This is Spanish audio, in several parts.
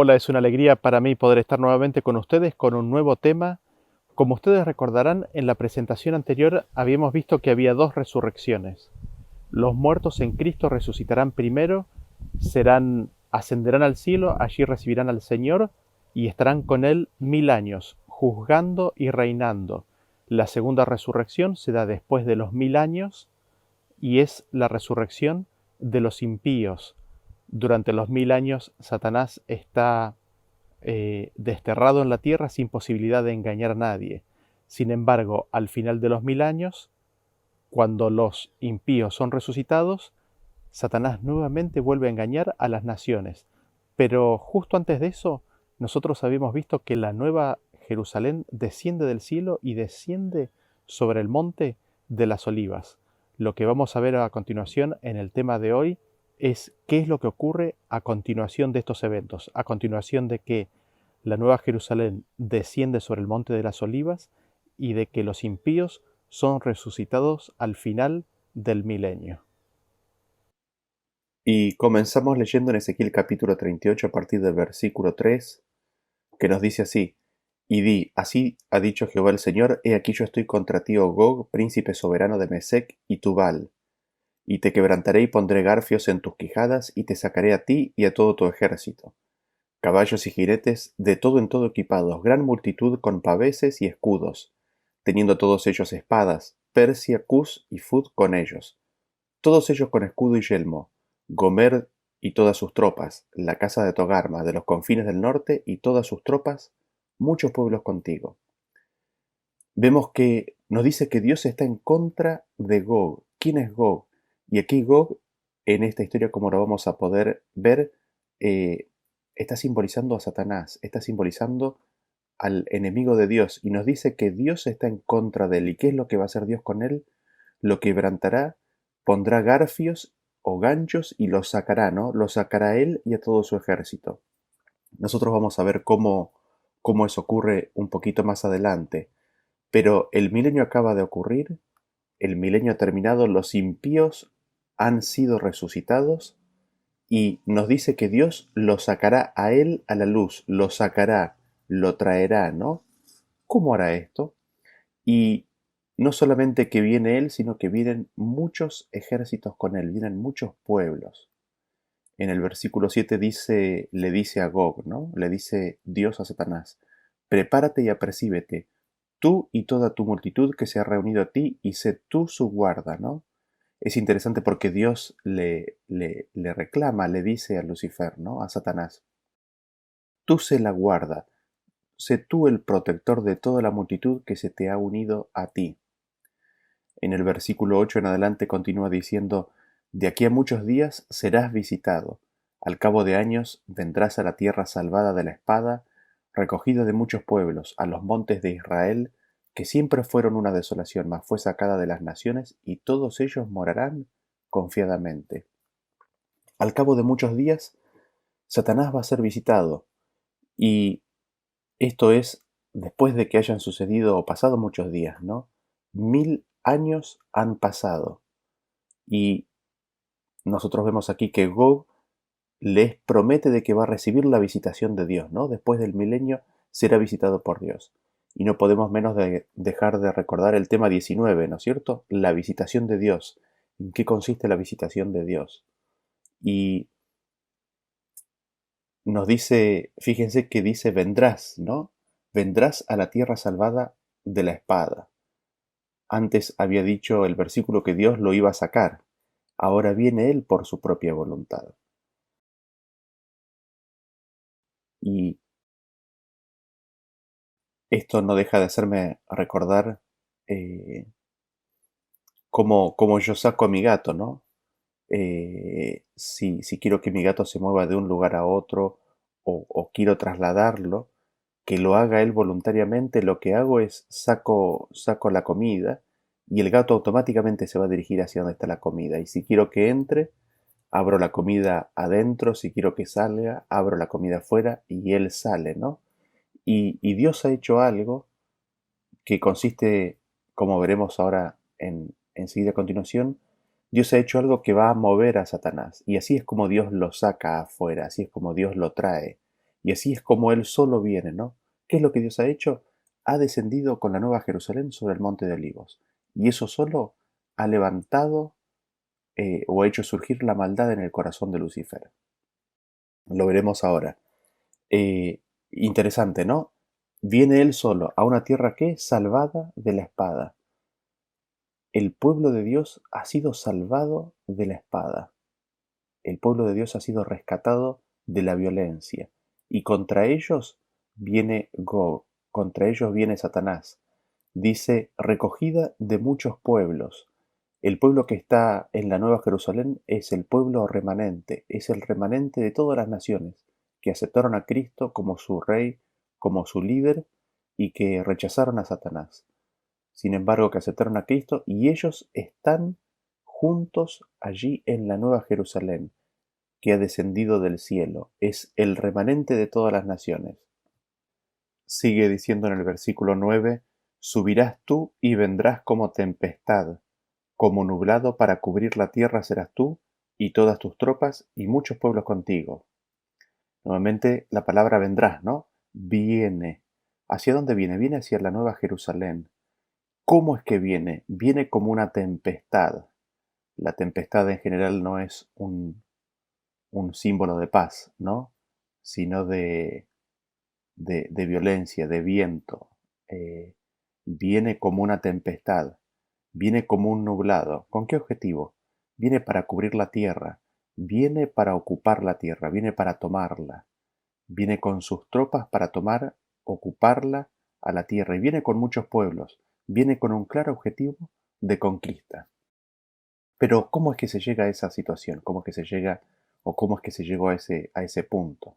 Hola, es una alegría para mí poder estar nuevamente con ustedes con un nuevo tema. Como ustedes recordarán, en la presentación anterior habíamos visto que había dos resurrecciones. Los muertos en Cristo resucitarán primero, ascenderán al cielo, allí recibirán al Señor y estarán con Él 1000 años, juzgando y reinando. La segunda resurrección se da después de los 1000 años y es la resurrección de los impíos. Durante los 1000 años Satanás está desterrado en la tierra sin posibilidad de engañar a nadie. Sin embargo, al final de los 1000 años, cuando los impíos son resucitados, Satanás nuevamente vuelve a engañar a las naciones. Pero justo antes de eso, nosotros habíamos visto que la nueva Jerusalén desciende del cielo y desciende sobre el monte de las olivas. Lo que vamos a ver a continuación en el tema de hoy es qué es lo que ocurre a continuación de estos eventos, a continuación de que la nueva Jerusalén desciende sobre el monte de las olivas y de que los impíos son resucitados al final del milenio. Y comenzamos leyendo en Ezequiel capítulo 38 a partir del versículo 3, que nos dice así: Y di, así ha dicho Jehová el Señor, he aquí yo estoy contra ti, oh Gog, príncipe soberano de Mesec y Tubal, y te quebrantaré y pondré garfios en tus quijadas, y te sacaré a ti y a todo tu ejército, caballos y jinetes, de todo en todo equipados, gran multitud con paveses y escudos, teniendo todos ellos espadas, Persia, Cus y Fud con ellos, todos ellos con escudo y yelmo, Gomer y todas sus tropas, la casa de Togarma, de los confines del norte y todas sus tropas, muchos pueblos contigo. Vemos que nos dice que Dios está en contra de Gog. ¿Quién es Gog? Y aquí Gog, en esta historia, como lo vamos a poder ver, eh, está simbolizando a Satanás, está simbolizando al enemigo de Dios, y nos dice que Dios está en contra de él. ¿Y qué es lo que va a hacer Dios con él? Lo quebrantará, pondrá garfios o ganchos y los sacará, ¿no? Los sacará a él y a todo su ejército. Nosotros vamos a ver cómo eso ocurre un poquito más adelante. Pero el milenio acaba de ocurrir, el milenio ha terminado, los impíos han sido resucitados y nos dice que Dios lo sacará a él a la luz, lo sacará, lo traerá, ¿no? ¿Cómo hará esto? Y no solamente que viene él, sino que vienen muchos ejércitos con él, vienen muchos pueblos. En el versículo 7 dice, le dice a Gog, ¿no? Le dice Dios a Satanás: prepárate y apercíbete, tú y toda tu multitud que se ha reunido a ti, y sé tú su guarda, ¿no? Es interesante porque Dios le reclama, le dice a Lucifer, ¿no? A Satanás: tú sé la guarda, sé tú el protector de toda la multitud que se te ha unido a ti. En el versículo 8 en adelante continúa diciendo: de aquí a muchos días serás visitado, al cabo de años vendrás a la tierra salvada de la espada, recogida de muchos pueblos, a los montes de Israel, que siempre fueron una desolación, mas fue sacada de las naciones, y todos ellos morarán confiadamente. Al cabo de muchos días, Satanás va a ser visitado, y esto es después de que hayan sucedido o pasado muchos días, ¿no? 1000 años han pasado. Y nosotros vemos aquí que Gog les promete de que va a recibir la visitación de Dios, ¿no? Después del milenio será visitado por Dios. Y no podemos menos de dejar de recordar el tema 19, ¿no es cierto? La visitación de Dios. ¿En qué consiste la visitación de Dios? Y nos dice, fíjense que dice vendrás, ¿no? Vendrás a la tierra salvada de la espada. Antes había dicho el versículo que Dios lo iba a sacar. Ahora viene Él por su propia voluntad. Y esto no deja de hacerme recordar eh, cómo yo saco a mi gato, ¿no? Si quiero que mi gato se mueva de un lugar a otro o quiero trasladarlo, que lo haga él voluntariamente, lo que hago es saco la comida y el gato automáticamente se va a dirigir hacia donde está la comida. Y si quiero que entre, abro la comida adentro, si quiero que salga, abro la comida afuera y él sale, ¿no? Y Dios ha hecho algo que consiste, como veremos ahora enseguida a continuación. Dios ha hecho algo que va a mover a Satanás, y así es como Dios lo saca afuera, así es como Dios lo trae. Y así es como Él solo viene, ¿no? ¿Qué es lo que Dios ha hecho? Ha descendido con la Nueva Jerusalén sobre el Monte de Olivos. Y eso solo ha levantado o ha hecho surgir la maldad en el corazón de Lucifer. Lo veremos ahora. Eh, Interesante, ¿no? Viene Él solo a una tierra que es salvada de la espada. El pueblo de Dios ha sido salvado de la espada. El pueblo de Dios ha sido rescatado de la violencia. Y contra ellos viene Gog, contra ellos viene Satanás. Dice, recogida de muchos pueblos. El pueblo que está en la Nueva Jerusalén es el pueblo remanente, es el remanente de todas las naciones que aceptaron a Cristo como su rey, como su líder y que rechazaron a Satanás. Sin embargo, que aceptaron a Cristo y ellos están juntos allí en la Nueva Jerusalén, que ha descendido del cielo. Es el remanente de todas las naciones. Sigue diciendo en el versículo 9, subirás tú y vendrás como tempestad, como nublado para cubrir la tierra serás tú y todas tus tropas y muchos pueblos contigo. Nuevamente la palabra vendrás, ¿no? Viene. ¿Hacia dónde viene? Viene hacia la Nueva Jerusalén. ¿Cómo es que viene? Viene como una tempestad. La tempestad en general no es un símbolo de paz, ¿no? Sino de violencia, de viento. Eh, Viene como una tempestad, viene como un nublado. ¿Con qué objetivo? Viene para cubrir la tierra, viene para ocupar la tierra, viene para tomarla, viene con sus tropas para tomar, ocuparla a la tierra y viene con muchos pueblos, viene con un claro objetivo de conquista. Pero ¿cómo es que se llega a esa situación? ¿Cómo es que se llega o cómo es que se llegó a ese punto?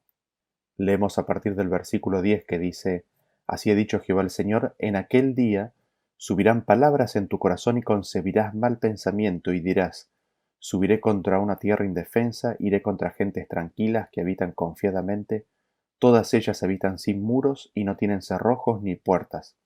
Leemos a partir del versículo 10 que dice, así ha dicho Jehová el Señor, en aquel día subirán palabras en tu corazón y concebirás mal pensamiento y dirás, subiré contra una tierra indefensa, iré contra gentes tranquilas que habitan confiadamente, todas ellas habitan sin muros y no tienen cerrojos ni puertas,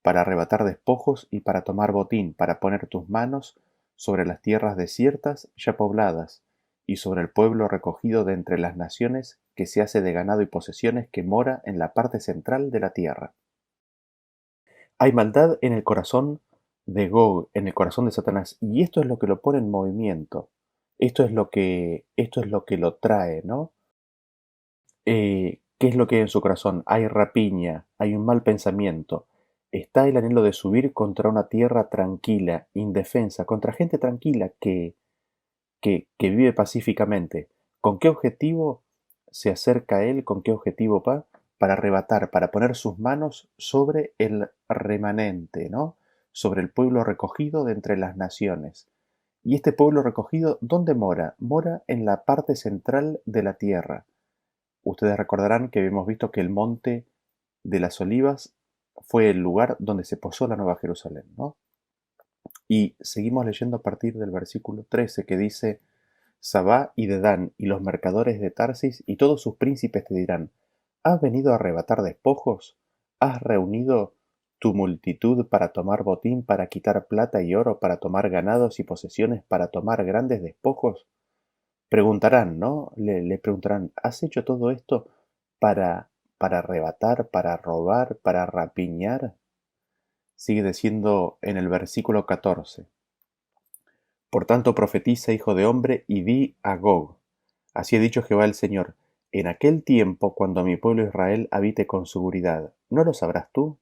para arrebatar despojos y para tomar botín, para poner tus manos sobre las tierras desiertas ya pobladas, y sobre el pueblo recogido de entre las naciones que se hace de ganado y posesiones que mora en la parte central de la tierra. Hay maldad en el corazón de Gog, en el corazón de Satanás, y esto es lo que lo pone en movimiento. Esto es lo que lo trae, ¿no? ¿Qué es lo que hay en su corazón? Hay rapiña, hay un mal pensamiento. Está el anhelo de subir contra una tierra tranquila, indefensa, contra gente tranquila que vive pacíficamente. ¿Con qué objetivo se acerca a él? ¿Con qué objetivo va? Para arrebatar, para poner sus manos sobre el remanente, ¿no? Sobre el pueblo recogido de entre las naciones. Y este pueblo recogido, ¿dónde mora? Mora en la parte central de la tierra. Ustedes recordarán que habíamos visto que el monte de las olivas fue el lugar donde se posó la Nueva Jerusalén, ¿no? Y seguimos leyendo a partir del versículo 13 que dice, Sabá y Dedán y los mercaderes de Tarsis y todos sus príncipes te dirán, ¿has venido a arrebatar despojos? ¿Has reunido tu multitud para tomar botín, para quitar plata y oro, para tomar ganados y posesiones, para tomar grandes despojos? Preguntarán, ¿no? Le preguntarán, ¿has hecho todo esto para arrebatar, para robar, para rapiñar? Sigue diciendo en el versículo 14. Por tanto profetiza, hijo de hombre, y di a Gog, así ha dicho Jehová el Señor, en aquel tiempo cuando mi pueblo Israel habite con seguridad, ¿no lo sabrás tú?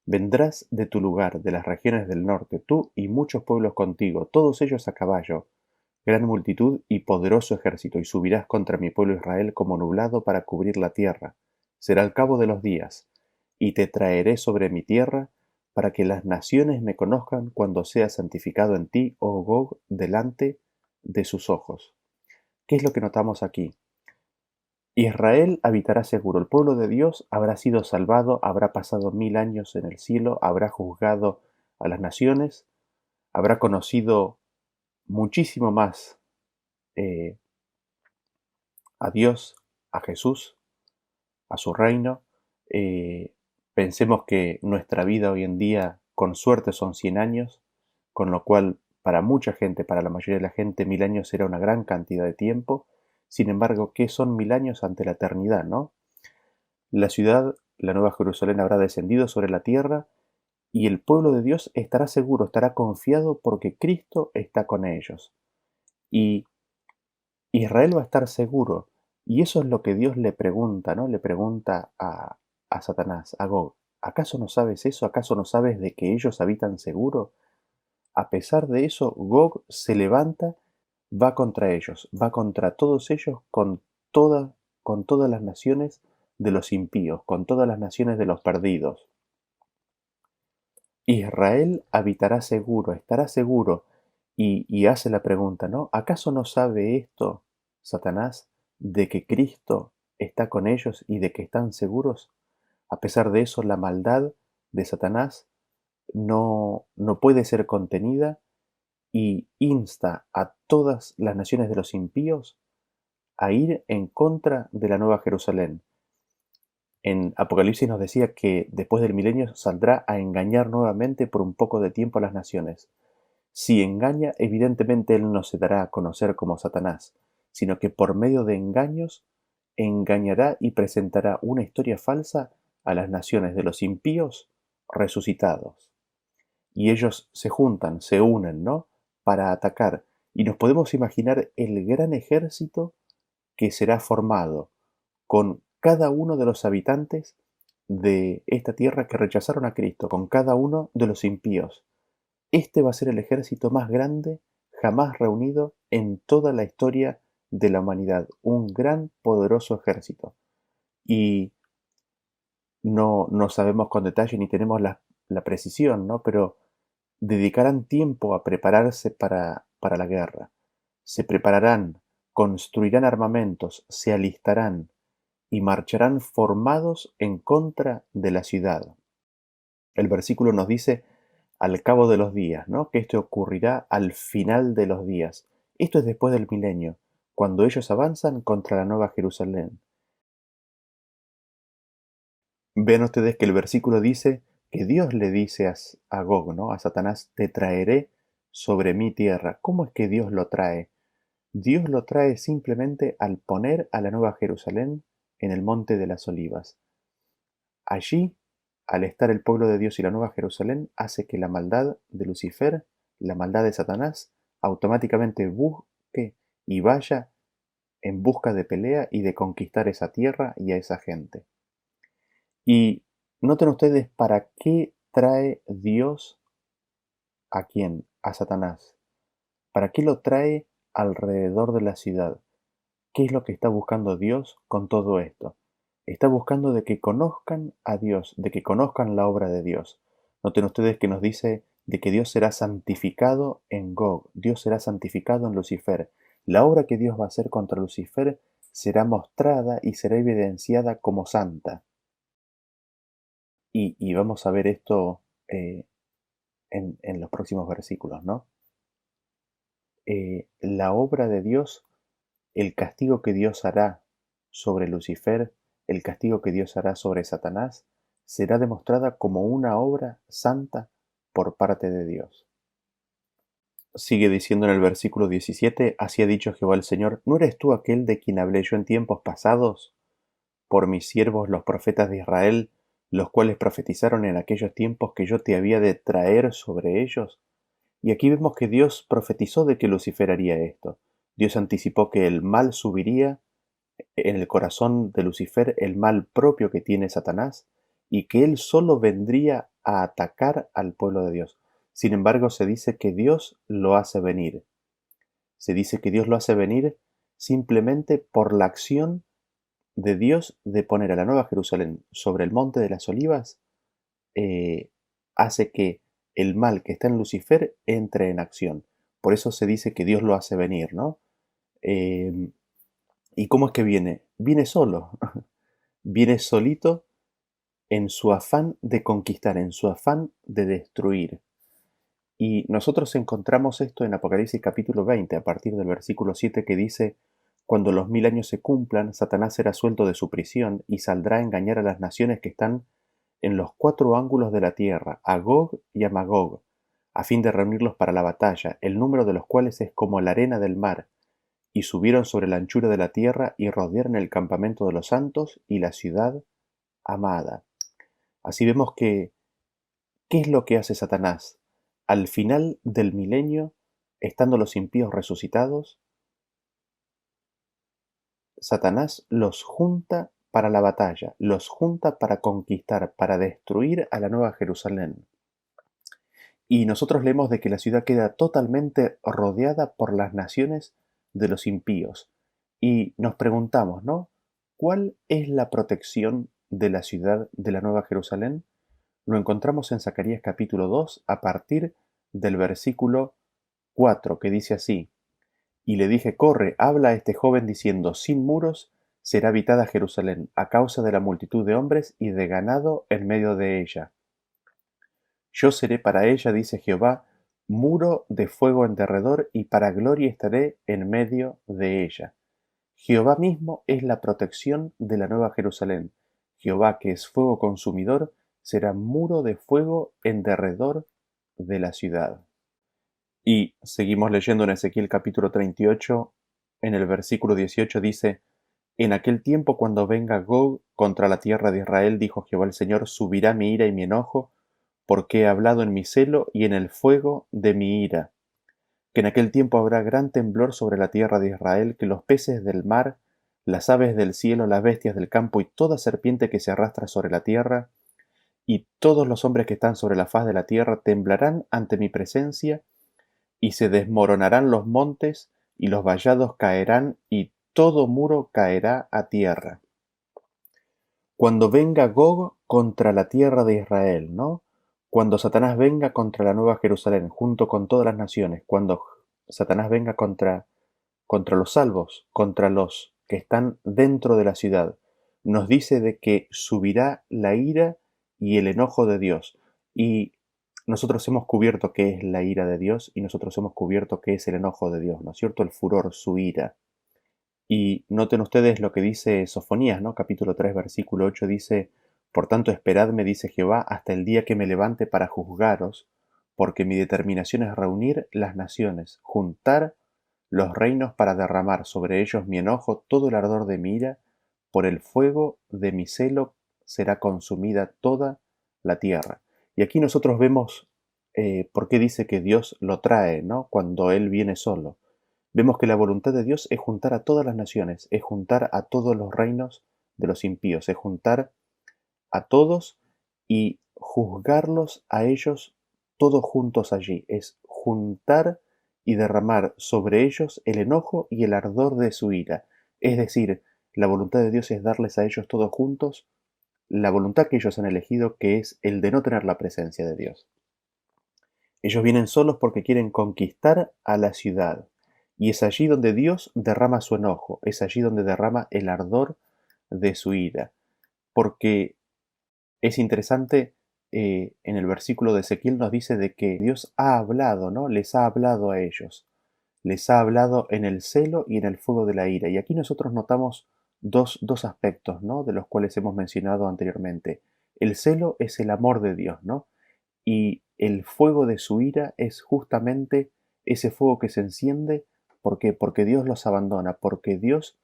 Vendrás de tu lugar, de las regiones del norte, tú y muchos pueblos contigo, todos ellos a caballo, gran multitud y poderoso ejército, y subirás contra mi pueblo Israel como nublado para cubrir la tierra. Será al cabo de los días, y te traeré sobre mi tierra, para que las naciones me conozcan cuando sea santificado en ti, oh Gog, delante de sus ojos. ¿Qué es lo que notamos aquí? Israel habitará seguro, el pueblo de Dios habrá sido salvado, habrá pasado 1000 años en el cielo, habrá juzgado a las naciones, habrá conocido muchísimo más eh, a Dios, a Jesús, a su reino. Eh, Pensemos que nuestra vida hoy en día, con suerte, son 100 años, con lo cual para mucha gente, para la mayoría de la gente, 1000 años será una gran cantidad de tiempo. Sin embargo, ¿qué son 1000 años ante la eternidad, no? La ciudad, la Nueva Jerusalén, habrá descendido sobre la tierra y el pueblo de Dios estará seguro, estará confiado porque Cristo está con ellos. Y Israel va a estar seguro. Y eso es lo que Dios le pregunta, ¿no? Le pregunta a Satanás, a Gog. ¿Acaso no sabes eso? ¿Acaso no sabes de que ellos habitan seguro? A pesar de eso, Gog se levanta, va contra ellos, va contra todos ellos con todas las naciones de los impíos, con todas las naciones de los perdidos. Israel habitará seguro, estará seguro. Y hace la pregunta, ¿no? ¿Acaso no sabe esto, Satanás, de que Cristo está con ellos y de que están seguros? A pesar de eso, la maldad de Satanás no puede ser contenida y insta a todas las naciones de los impíos a ir en contra de la Nueva Jerusalén. En Apocalipsis nos decía que después del milenio saldrá a engañar nuevamente por un poco de tiempo a las naciones. Si engaña, evidentemente él no se dará a conocer como Satanás, sino que por medio de engaños engañará y presentará una historia falsa a las naciones de los impíos resucitados. Y ellos se juntan, se unen, ¿no? Para atacar. Y nos podemos imaginar el gran ejército que será formado con cada uno de los habitantes de esta tierra que rechazaron a Cristo, con cada uno de los impíos. Este va a ser el ejército más grande jamás reunido en toda la historia de la humanidad, un gran, poderoso ejército. Y no sabemos con detalle ni tenemos la precisión, ¿no? Pero dedicarán tiempo a prepararse para la guerra. Se prepararán, construirán armamentos, se alistarán y marcharán formados en contra de la ciudad. El versículo nos dice al cabo de los días, ¿no? Que esto ocurrirá al final de los días. Esto es después del milenio, cuando ellos avanzan contra la Nueva Jerusalén. Vean ustedes que el versículo dice que Dios le dice a Gog, ¿no? A Satanás, te traeré sobre mi tierra. ¿Cómo es que Dios lo trae? Dios lo trae simplemente al poner a la Nueva Jerusalén en el monte de las Olivas. Allí, al estar el pueblo de Dios y la Nueva Jerusalén, hace que la maldad de Lucifer, la maldad de Satanás, automáticamente busque y vaya en busca de pelea y de conquistar esa tierra y a esa gente. Y noten ustedes para qué trae Dios a quién, a Satanás. ¿Para qué lo trae alrededor de la ciudad? ¿Qué es lo que está buscando Dios con todo esto? Está buscando de que conozcan a Dios, de que conozcan la obra de Dios. Noten ustedes que nos dice de que Dios será santificado en Gog, Dios será santificado en Lucifer. La obra que Dios va a hacer contra Lucifer será mostrada y será evidenciada como santa. Y vamos a ver esto en los próximos versículos, ¿no? La obra de Dios, el castigo que Dios hará sobre Lucifer, el castigo que Dios hará sobre Satanás, será demostrada como una obra santa por parte de Dios. Sigue diciendo en el versículo 17, así ha dicho Jehová el Señor, ¿no eres tú aquel de quien hablé yo en tiempos pasados? Por mis siervos los profetas de Israel, los cuales profetizaron en aquellos tiempos que yo te había de traer sobre ellos. Y aquí vemos que Dios profetizó de que Lucifer haría esto. Dios anticipó que el mal subiría en el corazón de Lucifer, el mal propio que tiene Satanás, y que él solo vendría a atacar al pueblo de Dios. Sin embargo, se dice que Dios lo hace venir. Se dice que Dios lo hace venir simplemente por la acción de Dios de poner a la Nueva Jerusalén sobre el monte de las Olivas, hace que el mal que está en Lucifer entre en acción. Por eso se dice que Dios lo hace venir, ¿no? ¿Y cómo es que viene? Viene solo, viene solito en su afán de conquistar, en su afán de destruir. Y nosotros encontramos esto en Apocalipsis capítulo 20, a partir del versículo 7, que dice, cuando los 1000 años se cumplan, Satanás será suelto de su prisión y saldrá a engañar a las naciones que están en los 4 ángulos de la tierra, a Gog y a Magog, a fin de reunirlos para la batalla, el número de los cuales es como la arena del mar, y subieron sobre la anchura de la tierra y rodearon el campamento de los santos y la ciudad amada. Así vemos que, ¿qué es lo que hace Satanás? Al final del milenio, estando los impíos resucitados, Satanás los junta para la batalla, los junta para conquistar, para destruir a la Nueva Jerusalén. Y nosotros leemos de que la ciudad queda totalmente rodeada por las naciones de los impíos. Y nos preguntamos, ¿no? ¿Cuál es la protección de la ciudad de la Nueva Jerusalén? Lo encontramos en Zacarías capítulo 2 a partir del versículo 4, que dice así: Y le dije, corre, habla a este joven diciendo, sin muros será habitada Jerusalén, a causa de la multitud de hombres y de ganado en medio de ella. Yo seré para ella, dice Jehová, muro de fuego en derredor, y para gloria estaré en medio de ella. Jehová mismo es la protección de la Nueva Jerusalén. Jehová, que es fuego consumidor, será muro de fuego en derredor de la ciudad. Y seguimos leyendo en Ezequiel capítulo 38, en el versículo 18 dice: En aquel tiempo, cuando venga Gog contra la tierra de Israel, dijo Jehová el Señor, subirá mi ira y mi enojo, porque he hablado en mi celo y en el fuego de mi ira. Que en aquel tiempo habrá gran temblor sobre la tierra de Israel, que los peces del mar, las aves del cielo, las bestias del campo y toda serpiente que se arrastra sobre la tierra, y todos los hombres que están sobre la faz de la tierra temblarán ante mi presencia, y se desmoronarán los montes, y los vallados caerán, y todo muro caerá a tierra. Cuando venga Gog contra la tierra de Israel, ¿no? Cuando Satanás venga contra la Nueva Jerusalén, junto con todas las naciones, cuando Satanás venga contra los salvos, contra los que están dentro de la ciudad, nos dice de que subirá la ira y el enojo de Dios. Y nosotros hemos cubierto qué es la ira de Dios y nosotros hemos cubierto qué es el enojo de Dios, ¿no es cierto? El furor, su ira. Y noten ustedes lo que dice Sofonías, ¿no? Capítulo 3, versículo 8 dice: Por tanto esperadme, dice Jehová, hasta el día que me levante para juzgaros, porque mi determinación es reunir las naciones, juntar los reinos para derramar sobre ellos mi enojo, todo el ardor de mi ira, por el fuego de mi celo será consumida toda la tierra. Y aquí nosotros vemos por qué dice que Dios lo trae, ¿no? Cuando Él viene solo. Vemos que la voluntad de Dios es juntar a todas las naciones, es juntar a todos los reinos de los impíos, es juntar a todos y juzgarlos a ellos todos juntos allí, es juntar y derramar sobre ellos el enojo y el ardor de su ira. Es decir, la voluntad de Dios es darles a ellos todos juntos la voluntad que ellos han elegido, que es el de no tener la presencia de Dios. Ellos vienen solos porque quieren conquistar a la ciudad. Y es allí donde Dios derrama su enojo, es allí donde derrama el ardor de su ira. Porque es interesante, en el versículo de Ezequiel nos dice de que Dios ha hablado, ¿no? Les ha hablado a ellos. Les ha hablado en el celo y en el fuego de la ira. Y aquí nosotros notamos dos aspectos, ¿no? De los cuales hemos mencionado anteriormente. El celo es el amor de Dios, ¿no? Y el fuego de su ira es justamente ese fuego que se enciende. ¿Por qué? Porque Dios los abandona, porque Dios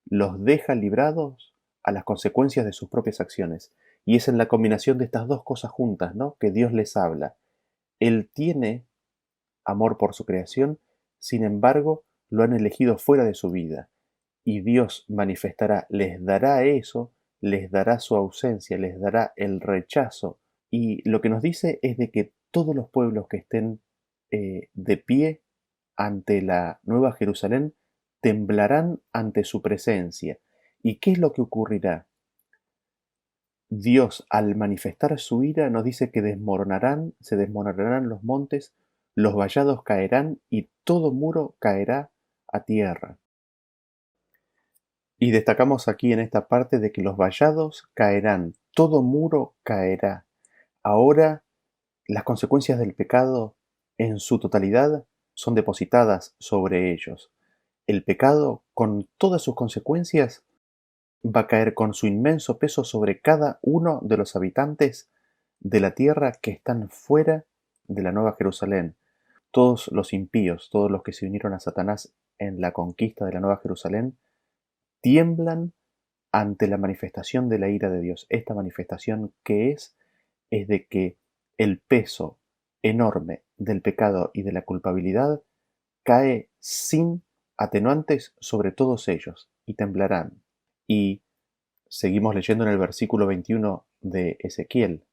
los deja librados a las consecuencias de sus propias acciones. Y es en la combinación de estas dos cosas juntas, ¿no? Que Dios les habla. Él tiene amor por su creación, sin embargo, lo han elegido fuera de su vida. Y Dios manifestará, les dará eso, les dará su ausencia, les dará el rechazo. Y lo que nos dice es de que todos los pueblos que estén de pie ante la Nueva Jerusalén temblarán ante su presencia. ¿Y qué es lo que ocurrirá? Dios, al manifestar su ira, nos dice que se desmoronarán los montes, los vallados caerán y todo muro caerá a tierra. Y destacamos aquí en esta parte de que los vallados caerán, todo muro caerá. Ahora las consecuencias del pecado en su totalidad son depositadas sobre ellos. El pecado, con todas sus consecuencias, va a caer con su inmenso peso sobre cada uno de los habitantes de la tierra que están fuera de la Nueva Jerusalén. Todos los impíos, todos los que se unieron a Satanás en la conquista de la Nueva Jerusalén, tiemblan ante la manifestación de la ira de Dios. Esta manifestación, ¿qué es de que el peso enorme del pecado y de la culpabilidad cae sin atenuantes sobre todos ellos, y temblarán. Y seguimos leyendo en el versículo 21 de Ezequiel,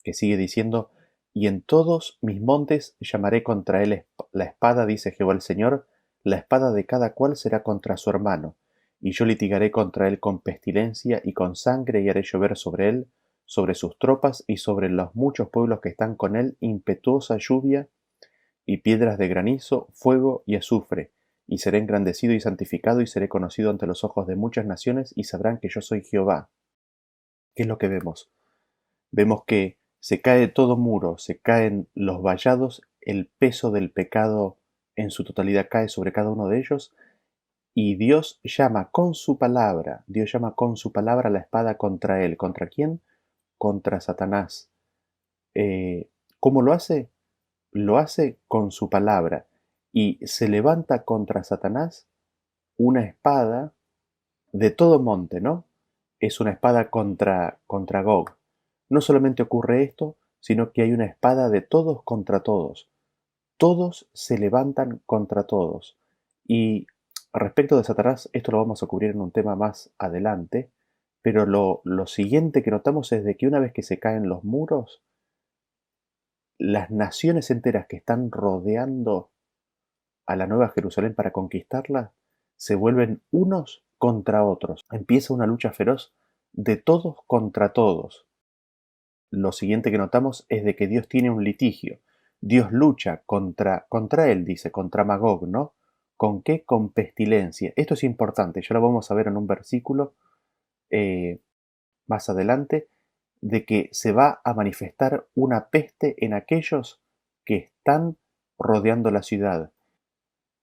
que sigue diciendo: y en todos mis montes llamaré contra él la espada, dice Jehová el Señor, la espada de cada cual será contra su hermano, y yo litigaré contra él con pestilencia y con sangre, y haré llover sobre él, sobre sus tropas y sobre los muchos pueblos que están con él, impetuosa lluvia y piedras de granizo, fuego y azufre, y seré engrandecido y santificado, y seré conocido ante los ojos de muchas naciones, y sabrán que yo soy Jehová. ¿Qué es lo que vemos? Vemos que se cae todo muro, se caen los vallados, el peso del pecado en su totalidad cae sobre cada uno de ellos, y Dios llama con su palabra la espada contra él. ¿Contra quién? Contra Satanás. ¿Cómo lo hace? Lo hace con su palabra, y se levanta contra Satanás una espada de todo monte, ¿no? Es una espada contra Gog. No solamente ocurre esto, sino que hay una espada de todos contra todos. Todos se levantan contra todos. Y respecto de Satanás, esto lo vamos a cubrir en un tema más adelante, pero lo siguiente que notamos es de que una vez que se caen los muros, las naciones enteras que están rodeando a la Nueva Jerusalén para conquistarla se vuelven unos contra otros. Empieza una lucha feroz de todos contra todos. Lo siguiente que notamos es de que Dios tiene un litigio. Dios lucha contra él, dice, contra Magog, ¿no? ¿Con qué? Con pestilencia. Esto es importante, ya lo vamos a ver en un versículo más adelante, de que se va a manifestar una peste en aquellos que están rodeando la ciudad.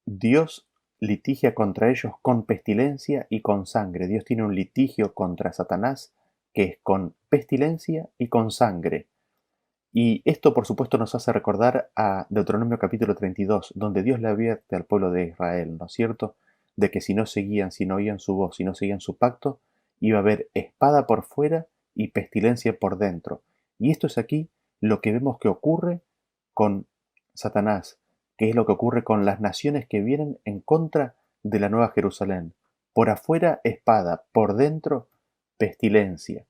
Dios litigia contra ellos con pestilencia y con sangre. Dios tiene un litigio contra Satanás que es con pestilencia y con sangre. Y esto, por supuesto, nos hace recordar a Deuteronomio capítulo 32, donde Dios le advierte al pueblo de Israel, ¿no es cierto?, de que si no seguían, si no oían su voz, si no seguían su pacto, iba a haber espada por fuera y pestilencia por dentro. Y esto es aquí lo que vemos que ocurre con Satanás, que es lo que ocurre con las naciones que vienen en contra de la Nueva Jerusalén. Por afuera espada, por dentro pestilencia.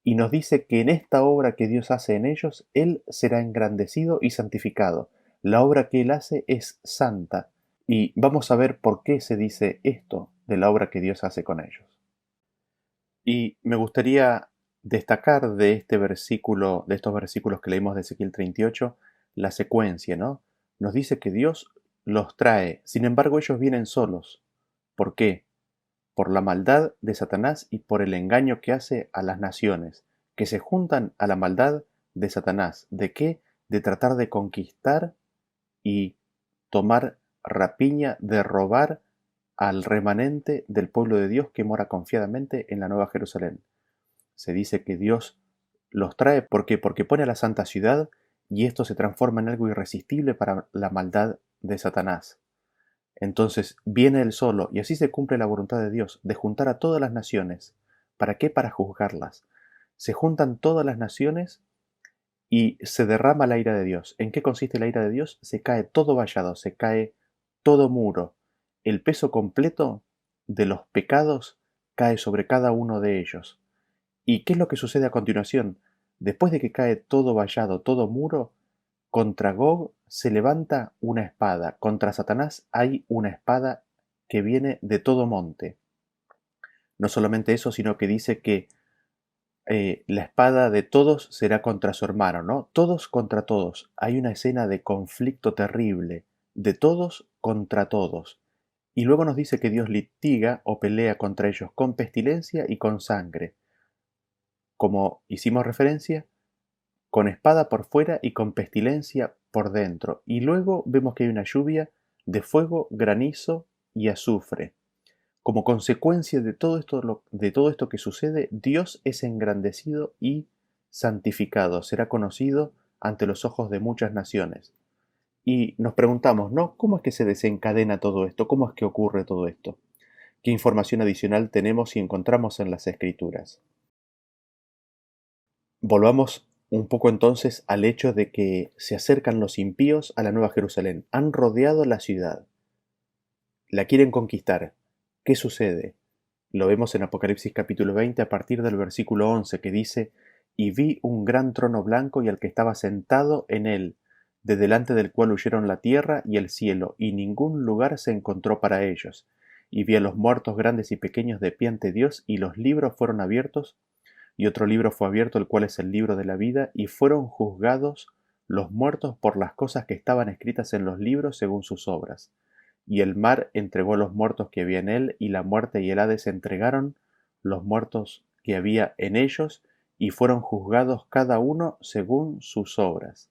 Y nos dice que en esta obra que Dios hace en ellos, Él será engrandecido y santificado. La obra que Él hace es santa. Y vamos a ver por qué se dice esto de la obra que Dios hace con ellos. Y me gustaría destacar de este versículo, de estos versículos que leímos de Ezequiel 38, la secuencia, ¿no? Nos dice que Dios los trae, sin embargo ellos vienen solos. ¿Por qué? Por la maldad de Satanás y por el engaño que hace a las naciones, que se juntan a la maldad de Satanás. ¿De qué? De tratar de conquistar y tomar rapiña, de robar al remanente del pueblo de Dios que mora confiadamente en la Nueva Jerusalén. Se dice que Dios los trae, ¿por qué? Porque pone a la santa ciudad y esto se transforma en algo irresistible para la maldad de Satanás. Entonces viene él solo, y así se cumple la voluntad de Dios, de juntar a todas las naciones. ¿Para qué? Para juzgarlas. Se juntan todas las naciones y se derrama la ira de Dios. ¿En qué consiste la ira de Dios? Se cae todo vallado, se cae todo muro. El peso completo de los pecados cae sobre cada uno de ellos. ¿Y qué es lo que sucede a continuación? Después de que cae todo vallado, todo muro, contra Gog se levanta una espada, contra Satanás hay una espada que viene de todo monte. No solamente eso, sino que dice que la espada de todos será contra su hermano, ¿no? Todos contra todos. Hay una escena de conflicto terrible, de todos contra todos. Y luego nos dice que Dios litiga o pelea contra ellos con pestilencia y con sangre. Como hicimos referencia, con espada por fuera y con pestilencia por dentro. Y luego vemos que hay una lluvia de fuego, granizo y azufre. Como consecuencia de todo esto que sucede, Dios es engrandecido y santificado, será conocido ante los ojos de muchas naciones. Y nos preguntamos, ¿no? ¿Cómo es que se desencadena todo esto? ¿Cómo es que ocurre todo esto? ¿Qué información adicional tenemos y encontramos en las Escrituras? Volvamos un poco entonces al hecho de que se acercan los impíos a la Nueva Jerusalén. Han rodeado la ciudad, la quieren conquistar. ¿Qué sucede? Lo vemos en Apocalipsis capítulo 20 a partir del versículo 11 que dice: Y vi un gran trono blanco y al que estaba sentado en él, de delante del cual huyeron la tierra y el cielo, y ningún lugar se encontró para ellos. Y vi a los muertos grandes y pequeños de pie ante Dios, y los libros fueron abiertos, y otro libro fue abierto, el cual es el libro de la vida, y fueron juzgados los muertos por las cosas que estaban escritas en los libros según sus obras. Y el mar entregó los muertos que había en él, y la muerte y el Hades entregaron los muertos que había en ellos, y fueron juzgados cada uno según sus obras.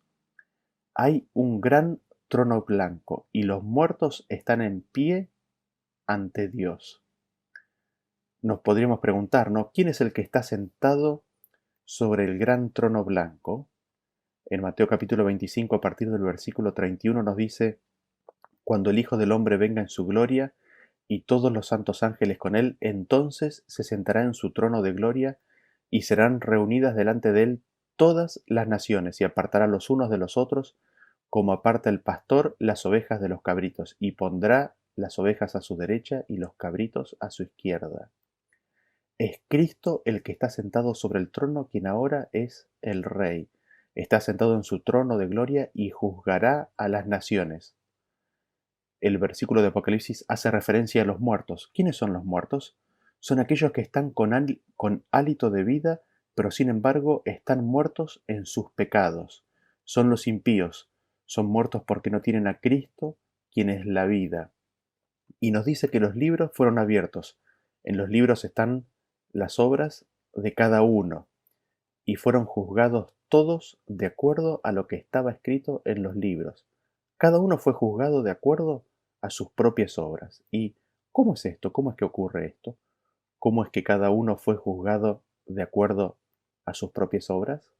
Hay un gran trono blanco, y los muertos están en pie ante Dios. Nos podríamos preguntar, ¿no? ¿Quién es el que está sentado sobre el gran trono blanco? En Mateo capítulo 25, a partir del versículo 31, nos dice: Cuando el Hijo del Hombre venga en su gloria, y todos los santos ángeles con él, entonces se sentará en su trono de gloria, y serán reunidas delante de él todas las naciones, y apartará los unos de los otros, como aparta el pastor las ovejas de los cabritos, y pondrá las ovejas a su derecha y los cabritos a su izquierda. Es Cristo el que está sentado sobre el trono, quien ahora es el Rey. Está sentado en su trono de gloria y juzgará a las naciones. El versículo de Apocalipsis hace referencia a los muertos. ¿Quiénes son los muertos? Son aquellos que están con hálito de vida, pero sin embargo están muertos en sus pecados. Son los impíos. Son muertos porque no tienen a Cristo, quien es la vida. Y nos dice que los libros fueron abiertos. En los libros están las obras de cada uno, y fueron juzgados todos de acuerdo a lo que estaba escrito en los libros. Cada uno fue juzgado de acuerdo a sus propias obras. ¿Y cómo es esto? ¿Cómo es que ocurre esto? ¿Cómo es que cada uno fue juzgado de acuerdo a sus propias obras?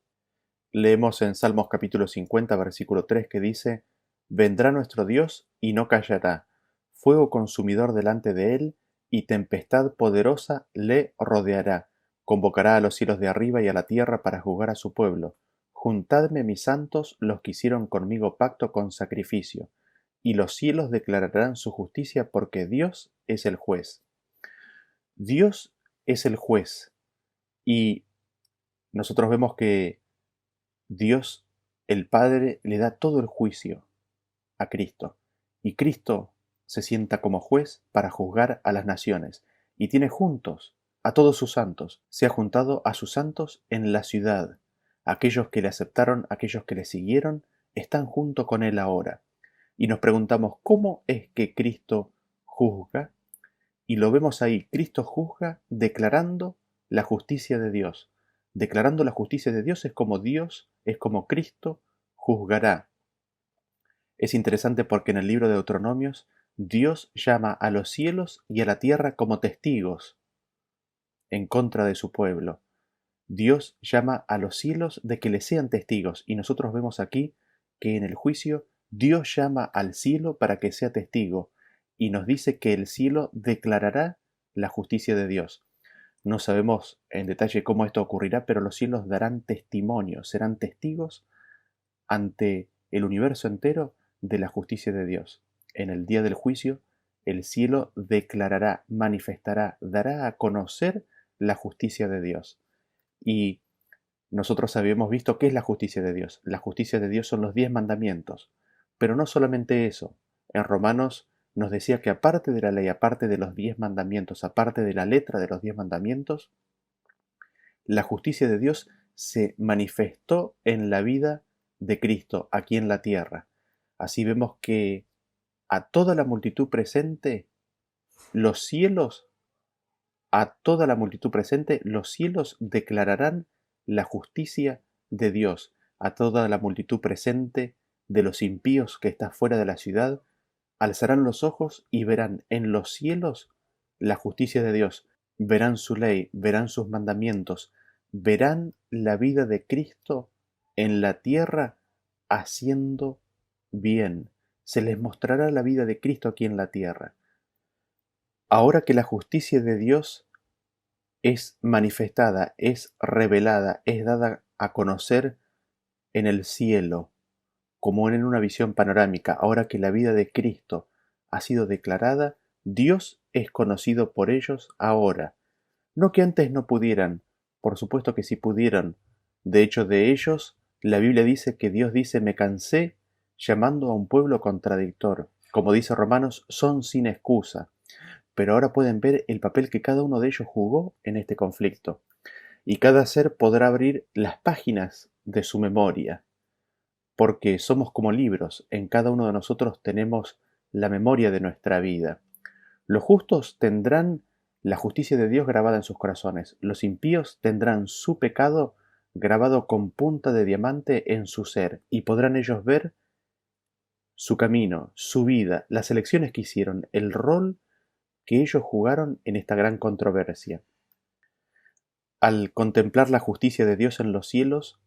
Leemos en Salmos capítulo 50, versículo 3 que dice: Vendrá nuestro Dios y no callará, fuego consumidor delante de él, y tempestad poderosa le rodeará. Convocará a los cielos de arriba y a la tierra para juzgar a su pueblo. Juntadme mis santos, los que hicieron conmigo pacto con sacrificio, y los cielos declararán su justicia, porque Dios es el juez. Dios es el juez, y nosotros vemos que Dios, el Padre, le da todo el juicio a Cristo, y Cristo se sienta como juez para juzgar a las naciones, y tiene juntos a todos sus santos. Se ha juntado a sus santos en la ciudad. Aquellos que le aceptaron, aquellos que le siguieron, están junto con él ahora. Y nos preguntamos, ¿cómo es que Cristo juzga? Y lo vemos ahí, Cristo juzga declarando la justicia de Dios. Declarando la justicia de Dios es como Cristo juzgará. Es interesante porque en el libro de Deuteronomios Dios llama a los cielos y a la tierra como testigos en contra de su pueblo. Dios llama a los cielos de que le sean testigos, y nosotros vemos aquí que en el juicio Dios llama al cielo para que sea testigo, y nos dice que el cielo declarará la justicia de Dios. No sabemos en detalle cómo esto ocurrirá, pero los cielos darán testimonio, serán testigos ante el universo entero de la justicia de Dios. En el día del juicio, el cielo declarará, manifestará, dará a conocer la justicia de Dios. Y nosotros habíamos visto qué es la justicia de Dios. La justicia de Dios son los 10 mandamientos. Pero no solamente eso. En Romanos nos decía que aparte de la ley, aparte de los 10 mandamientos, aparte de la letra de los 10 mandamientos, la justicia de Dios se manifestó en la vida de Cristo aquí en la tierra. Así vemos que a toda la multitud presente, los cielos, a toda la multitud presente, los cielos declararán la justicia de Dios. A toda la multitud presente de los impíos que está fuera de la ciudad, alzarán los ojos y verán en los cielos la justicia de Dios. Verán su ley, verán sus mandamientos, verán la vida de Cristo en la tierra haciendo bien. Se les mostrará la vida de Cristo aquí en la tierra. ahora que la justicia de Dios es manifestada, es revelada, es dada a conocer en el cielo, como en una visión panorámica, ahora que la vida de Cristo ha sido declarada, Dios es conocido por ellos ahora. No que antes no pudieran, por supuesto que sí pudieron. De hecho, de ellos, la Biblia dice que Dios dice, me cansé llamando a un pueblo contradictor. Como dice Romanos, son sin excusa. Pero ahora pueden ver el papel que cada uno de ellos jugó en este conflicto. Y cada ser podrá abrir las páginas de su memoria, porque somos como libros, en cada uno de nosotros tenemos la memoria de nuestra vida. Los justos tendrán la justicia de Dios grabada en sus corazones, los impíos tendrán su pecado grabado con punta de diamante en su ser, y podrán ellos ver su camino, su vida, las elecciones que hicieron, el rol que ellos jugaron en esta gran controversia. Al contemplar la justicia de Dios en los cielos,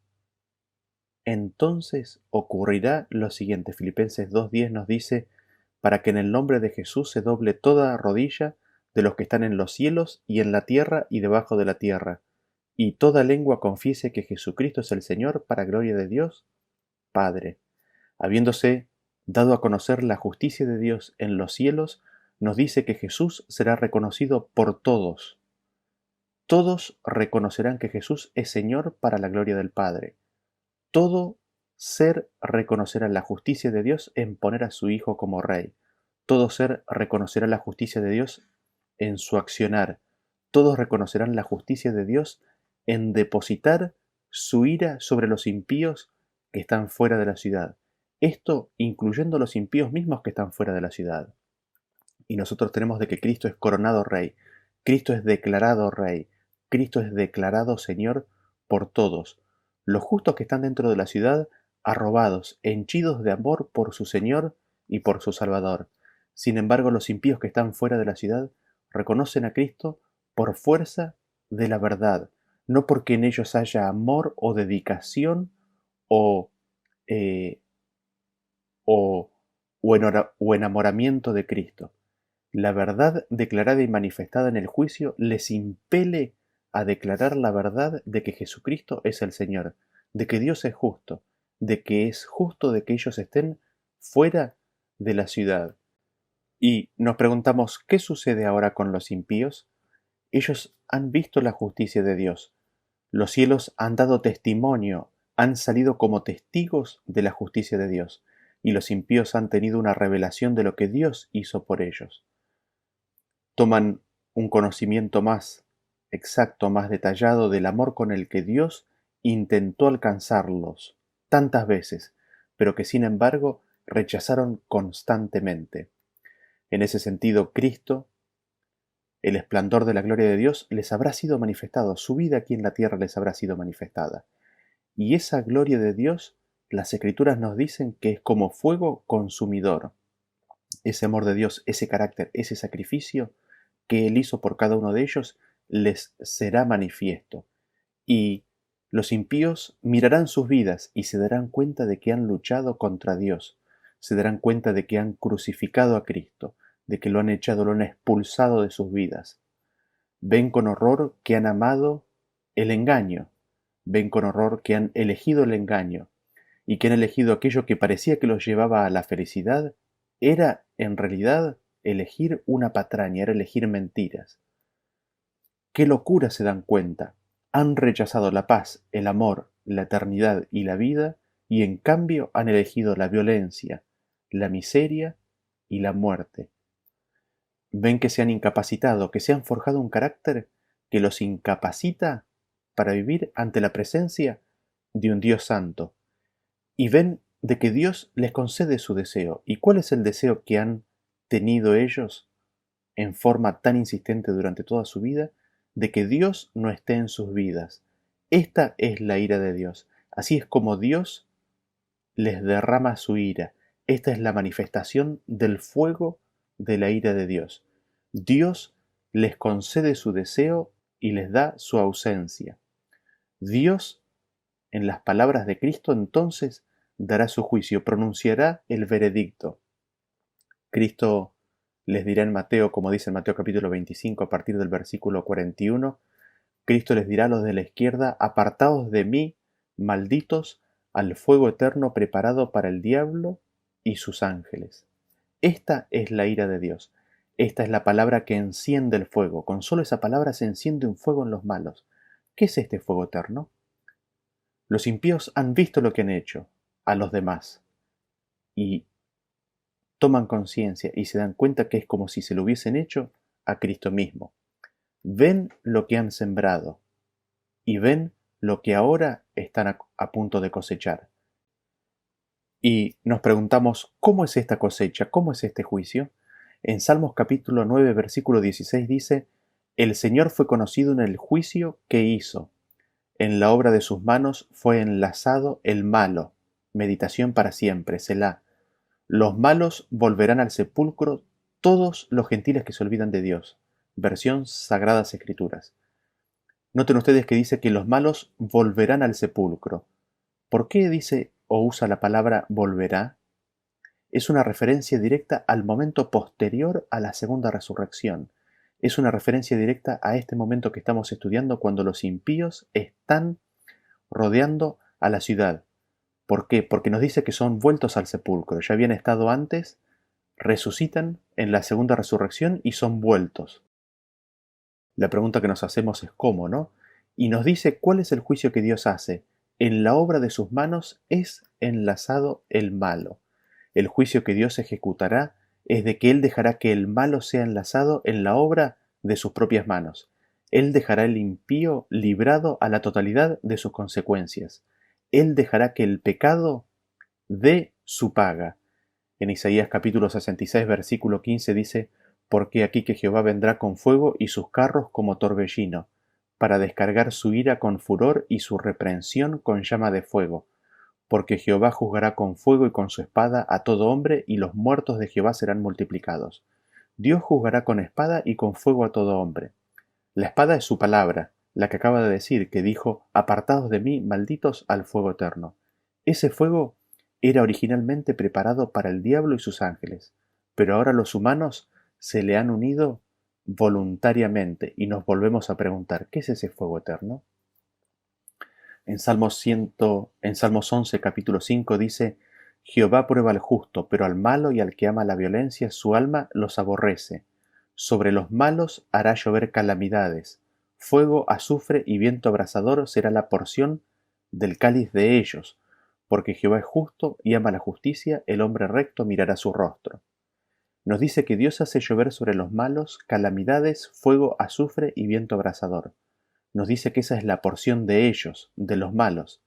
entonces ocurrirá lo siguiente. Filipenses 2:10 nos dice, para que en el nombre de Jesús se doble toda rodilla de los que están en los cielos y en la tierra y debajo de la tierra, y toda lengua confiese que Jesucristo es el Señor, para gloria de Dios Padre. Habiéndose dado a conocer la justicia de Dios en los cielos, nos dice que Jesús será reconocido por todos. Todos reconocerán que Jesús es Señor para la gloria del Padre. Todo ser reconocerá la justicia de Dios en poner a su Hijo como Rey. Todo ser reconocerá la justicia de Dios en su accionar. Todos reconocerán la justicia de Dios en depositar su ira sobre los impíos que están fuera de la ciudad. Esto incluyendo los impíos mismos que están fuera de la ciudad. Y nosotros tenemos de que Cristo es coronado Rey, Cristo es declarado Rey, Cristo es declarado Señor por todos. Los justos que están dentro de la ciudad, arrobados, henchidos de amor por su Señor y por su Salvador. Sin embargo, los impíos que están fuera de la ciudad reconocen a Cristo por fuerza de la verdad, no porque en ellos haya amor o dedicación o, eh, o, o enamoramiento de Cristo. La verdad declarada y manifestada en el juicio les impele a declarar la verdad de que Jesucristo es el Señor, de que Dios es justo, de que es justo de que ellos estén fuera de la ciudad. Y nos preguntamos, ¿qué sucede ahora con los impíos? Ellos han visto la justicia de Dios. Los cielos han dado testimonio, han salido como testigos de la justicia de Dios, y los impíos han tenido una revelación de lo que Dios hizo por ellos. Toman un conocimiento más exacto, más detallado del amor con el que Dios intentó alcanzarlos tantas veces, pero que sin embargo rechazaron constantemente. En ese sentido, Cristo, el esplendor de la gloria de Dios, les habrá sido manifestado, su vida aquí en la tierra les habrá sido manifestada. Y esa gloria de Dios, las Escrituras nos dicen que es como fuego consumidor. Ese amor de Dios, ese carácter, ese sacrificio que Él hizo por cada uno de ellos, les será manifiesto. Y los impíos mirarán sus vidas y se darán cuenta de que han luchado contra Dios, se darán cuenta de que han crucificado a Cristo, de que lo han echado, lo han expulsado de sus vidas. Ven con horror que han amado el engaño, ven con horror que han elegido el engaño, y que han elegido aquello que parecía que los llevaba a la felicidad, era en realidad elegir una patraña, era elegir mentiras. ¡Qué locura se dan cuenta! Han rechazado la paz, el amor, la eternidad y la vida, y en cambio han elegido la violencia, la miseria y la muerte. Ven que se han incapacitado, que se han forjado un carácter que los incapacita para vivir ante la presencia de un Dios santo. Y ven de que Dios les concede su deseo. ¿Y cuál es el deseo que han tenido ellos en forma tan insistente durante toda su vida? De que Dios no esté en sus vidas. Esta es la ira de Dios. Así es como Dios les derrama su ira. Esta es la manifestación del fuego de la ira de Dios. Dios les concede su deseo y les da su ausencia. Dios, en las palabras de Cristo, entonces dará su juicio, pronunciará el veredicto. Cristo les dirá en Mateo, como dice en Mateo capítulo 25 a partir del versículo 41, Cristo les dirá a los de la izquierda: apartaos de mí, malditos, al fuego eterno preparado para el diablo y sus ángeles. Esta es la ira de Dios. Esta es la palabra que enciende el fuego. Con solo esa palabra se enciende un fuego en los malos. ¿Qué es este fuego eterno? Los impíos han visto lo que han hecho a los demás y toman conciencia y se dan cuenta que es como si se lo hubiesen hecho a Cristo mismo. Ven lo que han sembrado y ven lo que ahora están a punto de cosechar. Y nos preguntamos, ¿cómo es esta cosecha? ¿Cómo es este juicio? En Salmos capítulo 9, versículo 16 dice: El Señor fue conocido en el juicio que hizo. En la obra de sus manos fue enlazado el malo. Meditación para siempre, Selah. Los malos volverán al sepulcro, todos los gentiles que se olvidan de Dios. Versión Sagradas Escrituras. Noten ustedes que dice que los malos volverán al sepulcro. ¿Por qué dice o usa la palabra volverá? Es una referencia directa al momento posterior a la segunda resurrección. Es una referencia directa a este momento que estamos estudiando cuando los impíos están rodeando a la ciudad. ¿Por qué? Porque nos dice que son vueltos al sepulcro. Ya habían estado antes, resucitan en la segunda resurrección y son vueltos. La pregunta que nos hacemos es ¿cómo, no? Y nos dice cuál es el juicio que Dios hace. En la obra de sus manos es enlazado el malo. El juicio que Dios ejecutará es de que Él dejará que el malo sea enlazado en la obra de sus propias manos. Él dejará el impío librado a la totalidad de sus consecuencias. Él dejará que el pecado dé su paga. En Isaías capítulo 66, versículo 15 dice: Porque aquí que Jehová vendrá con fuego y sus carros como torbellino, para descargar su ira con furor y su reprensión con llama de fuego. Porque Jehová juzgará con fuego y con su espada a todo hombre, y los muertos de Jehová serán multiplicados. Dios juzgará con espada y con fuego a todo hombre. La espada es su palabra, la que acaba de decir, que dijo: apartados de mí, malditos, al fuego eterno. Ese fuego era originalmente preparado para el diablo y sus ángeles, pero ahora los humanos se le han unido voluntariamente y nos volvemos a preguntar, ¿qué es ese fuego eterno? En Salmos 11, capítulo 5 dice: Jehová prueba al justo, pero al malo y al que ama la violencia su alma los aborrece. Sobre los malos hará llover calamidades. Fuego, azufre y viento abrasador será la porción del cáliz de ellos. Porque Jehová es justo y ama la justicia, el hombre recto mirará su rostro. Nos dice que Dios hace llover sobre los malos calamidades, fuego, azufre y viento abrasador. Nos dice que esa es la porción de ellos, de los malos.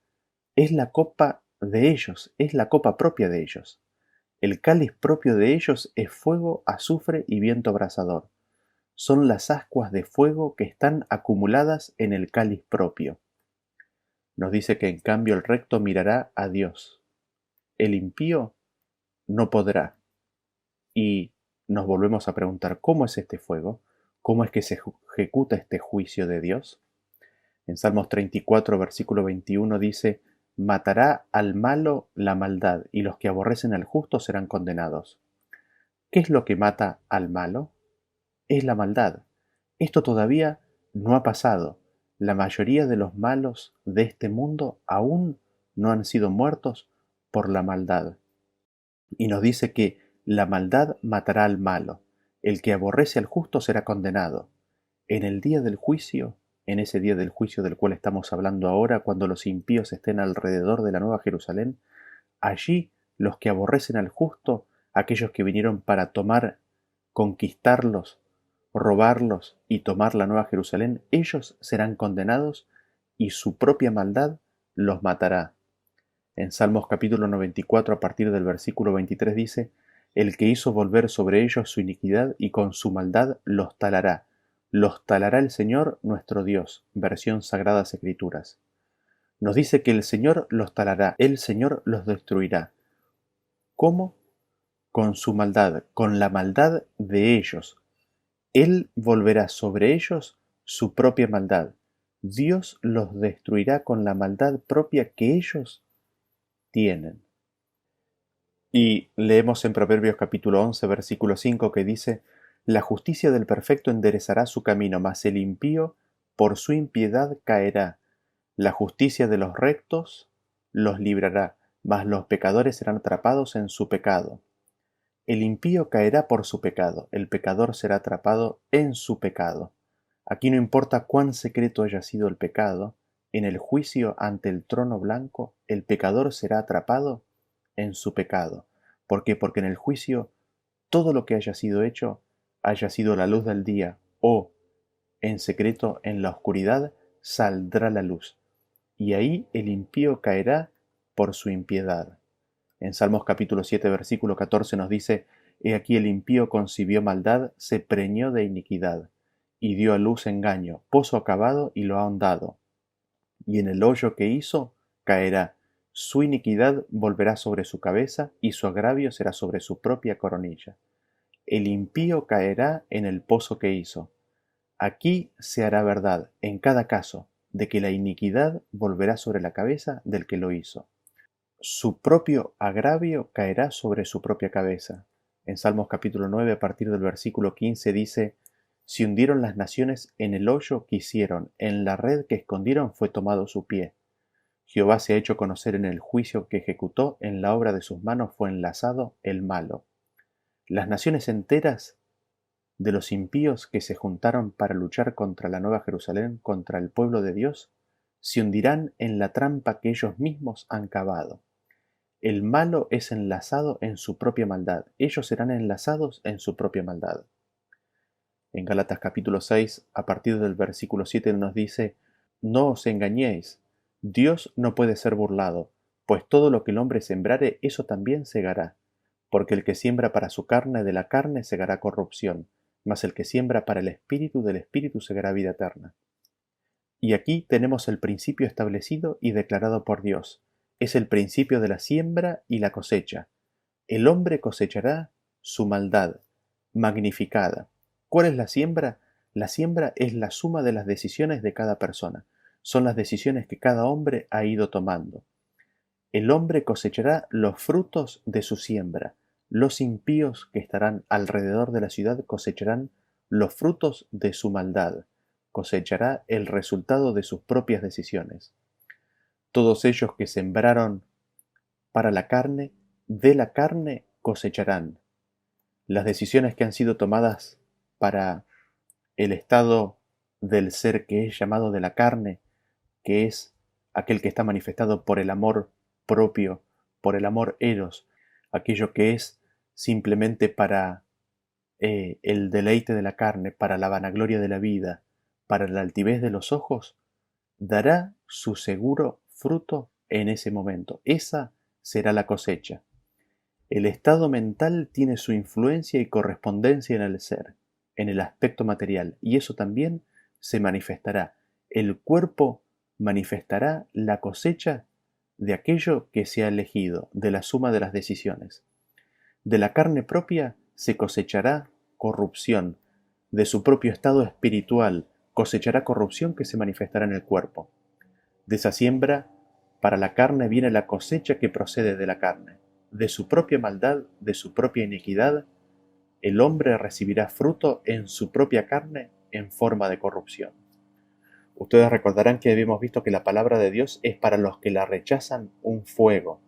Es la copa de ellos, es la copa propia de ellos. El cáliz propio de ellos es fuego, azufre y viento abrasador. Son las ascuas de fuego que están acumuladas en el cáliz propio. Nos dice que en cambio el recto mirará a Dios. El impío no podrá. Y nos volvemos a preguntar, ¿cómo es este fuego? ¿Cómo es que se ejecuta este juicio de Dios? En Salmos 34, versículo 21 dice: Matará al malo la maldad, y los que aborrecen al justo serán condenados. ¿Qué es lo que mata al malo? Es la maldad. Esto todavía no ha pasado. La mayoría de los malos de este mundo aún no han sido muertos por la maldad. Y nos dice que la maldad matará al malo. El que aborrece al justo será condenado. En el día del juicio, en ese día del juicio del cual estamos hablando ahora, cuando los impíos estén alrededor de la Nueva Jerusalén, allí los que aborrecen al justo, aquellos que vinieron para conquistarlos, robarlos y tomar la Nueva Jerusalén, ellos serán condenados y su propia maldad los matará. En Salmos capítulo 94 a partir del versículo 23 dice: El que hizo volver sobre ellos su iniquidad y con su maldad los talará el Señor nuestro Dios. Versión Sagradas Escrituras. Nos dice que el Señor los talará, el Señor los destruirá. ¿Cómo? Con su maldad, con la maldad de ellos. Él volverá sobre ellos su propia maldad. Dios los destruirá con la maldad propia que ellos tienen. Y leemos en Proverbios capítulo 11, versículo 5 que dice, la justicia del perfecto enderezará su camino, mas el impío por su impiedad caerá. La justicia de los rectos los librará, mas los pecadores serán atrapados en su pecado. El impío caerá por su pecado, el pecador será atrapado en su pecado. Aquí no importa cuán secreto haya sido el pecado, en el juicio ante el trono blanco, el pecador será atrapado en su pecado. ¿Por qué? Porque en el juicio todo lo que haya sido hecho, haya sido la luz del día o en secreto en la oscuridad, saldrá la luz. Y ahí el impío caerá por su impiedad. En Salmos capítulo 7, versículo 14 nos dice, He aquí el impío concibió maldad, se preñó de iniquidad, y dio a luz engaño, pozo acabado y lo ha ahondado. Y en el hoyo que hizo caerá, su iniquidad volverá sobre su cabeza, y su agravio será sobre su propia coronilla. El impío caerá en el pozo que hizo. Aquí se hará verdad, en cada caso, de que la iniquidad volverá sobre la cabeza del que lo hizo. Su propio agravio caerá sobre su propia cabeza. En Salmos capítulo 9, a partir del versículo 15 dice, Se hundieron las naciones en el hoyo que hicieron, en la red que escondieron fue tomado su pie. Jehová se ha hecho conocer en el juicio que ejecutó, en la obra de sus manos fue enlazado el malo. Las naciones enteras de los impíos que se juntaron para luchar contra la Nueva Jerusalén, contra el pueblo de Dios, se hundirán en la trampa que ellos mismos han cavado. El malo es enlazado en su propia maldad. Ellos serán enlazados en su propia maldad. En Gálatas capítulo 6, a partir del versículo 7 nos dice, No os engañéis, Dios no puede ser burlado, pues todo lo que el hombre sembrare, eso también segará. Porque el que siembra para su carne, de la carne segará corrupción, mas el que siembra para el espíritu, del espíritu segará vida eterna. Y aquí tenemos el principio establecido y declarado por Dios. Es el principio de la siembra y la cosecha. El hombre cosechará su maldad, magnificada. ¿Cuál es la siembra? La siembra es la suma de las decisiones de cada persona. Son las decisiones que cada hombre ha ido tomando. El hombre cosechará los frutos de su siembra. Los impíos que estarán alrededor de la ciudad cosecharán los frutos de su maldad. Cosechará el resultado de sus propias decisiones. Todos ellos que sembraron para la carne, de la carne cosecharán. Las decisiones que han sido tomadas para el estado del ser que es llamado de la carne, que es aquel que está manifestado por el amor propio, por el amor eros, aquello que es simplemente para el deleite de la carne, para la vanagloria de la vida, para la altivez de los ojos, dará su seguro fruto en ese momento. Esa será la cosecha. El estado mental tiene su influencia y correspondencia en el ser, en el aspecto material, y eso también se manifestará. El cuerpo manifestará la cosecha de aquello que se ha elegido, de la suma de las decisiones. De la carne propia se cosechará corrupción, de su propio estado espiritual cosechará corrupción que se manifestará en el cuerpo. De esa siembra para la carne viene la cosecha que procede de la carne. De su propia maldad, de su propia iniquidad, el hombre recibirá fruto en su propia carne en forma de corrupción. Ustedes recordarán que habíamos visto que la palabra de Dios es para los que la rechazan un fuego.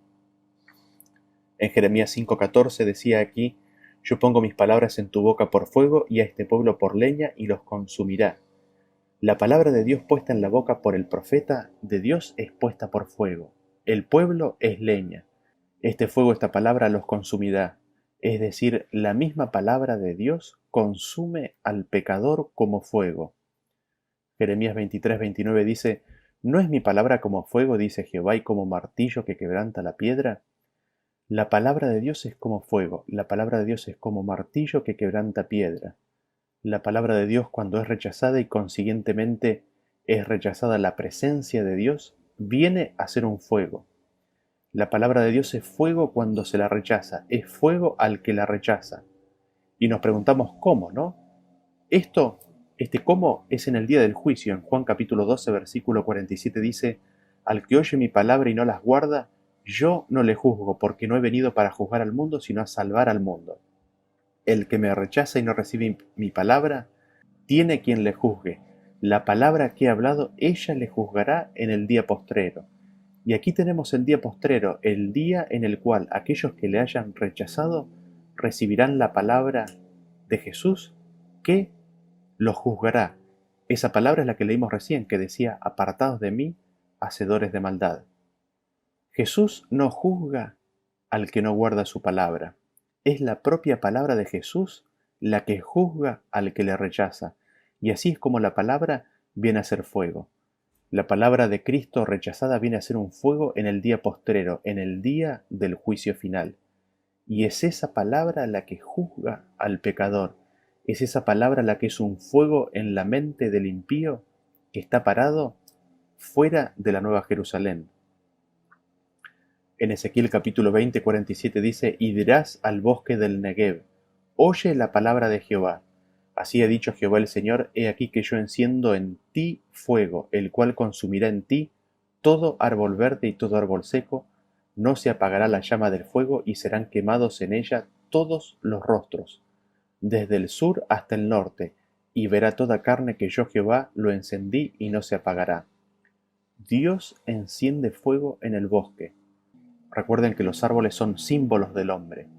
En Jeremías 5:14 decía aquí, Yo pongo mis palabras en tu boca por fuego y a este pueblo por leña y los consumirá. La palabra de Dios puesta en la boca por el profeta de Dios es puesta por fuego. El pueblo es leña. Este fuego, esta palabra los consumirá. Es decir, la misma palabra de Dios consume al pecador como fuego. Jeremías 23:29 dice, ¿No es mi palabra como fuego, dice Jehová, y como martillo que quebranta la piedra? La palabra de Dios es como fuego, la palabra de Dios es como martillo que quebranta piedra. La palabra de Dios, cuando es rechazada y consiguientemente es rechazada la presencia de Dios, viene a ser un fuego. La palabra de Dios es fuego cuando se la rechaza, es fuego al que la rechaza. Y nos preguntamos cómo, ¿no? Este cómo es en el día del juicio. En Juan capítulo 12, versículo 47 dice, Al que oye mi palabra y no las guarda, Yo no le juzgo, porque no he venido para juzgar al mundo, sino a salvar al mundo. El que me rechaza y no recibe mi palabra, tiene quien le juzgue. La palabra que he hablado, ella le juzgará en el día postrero. Y aquí tenemos el día postrero, el día en el cual aquellos que le hayan rechazado recibirán la palabra de Jesús que los juzgará. Esa palabra es la que leímos recién, que decía: apartados de mí, hacedores de maldad. Jesús no juzga al que no guarda su palabra. Es la propia palabra de Jesús la que juzga al que le rechaza. Y así es como la palabra viene a ser fuego. La palabra de Cristo rechazada viene a ser un fuego en el día postrero, en el día del juicio final. Y es esa palabra la que juzga al pecador. Es esa palabra la que es un fuego en la mente del impío que está parado fuera de la Nueva Jerusalén. En Ezequiel capítulo 20, 47 dice: y dirás al bosque del Negev: oye la palabra de Jehová. Así ha dicho Jehová el Señor: he aquí que yo enciendo en ti fuego, el cual consumirá en ti todo árbol verde y todo árbol seco. No se apagará la llama del fuego, y serán quemados en ella todos los rostros, desde el sur hasta el norte, y verá toda carne que yo Jehová lo encendí y no se apagará. Dios enciende fuego en el bosque. Recuerden que los árboles son símbolos del hombre.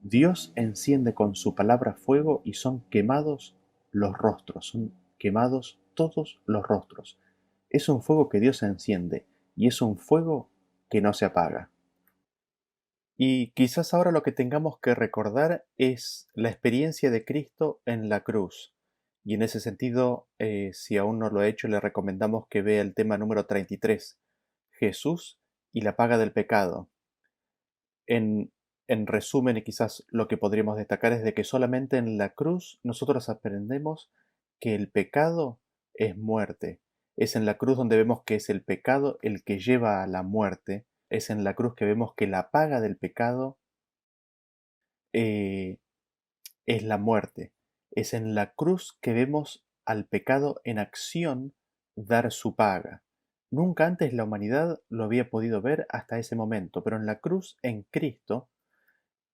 Dios enciende con su palabra fuego y son quemados los rostros, son quemados todos los rostros. Es un fuego que Dios enciende y es un fuego que no se apaga. Y quizás ahora lo que tengamos que recordar es la experiencia de Cristo en la cruz. Y en ese sentido, si aún no lo ha hecho, le recomendamos que vea el tema número 33, Jesús y la paga del pecado. En, en resumen, y quizás lo que podríamos destacar es de que solamente en la cruz nosotros aprendemos que el pecado es muerte. Es en la cruz donde vemos que es el pecado el que lleva a la muerte. Es en la cruz que vemos que la paga del pecado eh, es la muerte. Es en la cruz que vemos al pecado en acción dar su paga. Nunca antes la humanidad lo había podido ver hasta ese momento, pero en la cruz, en Cristo,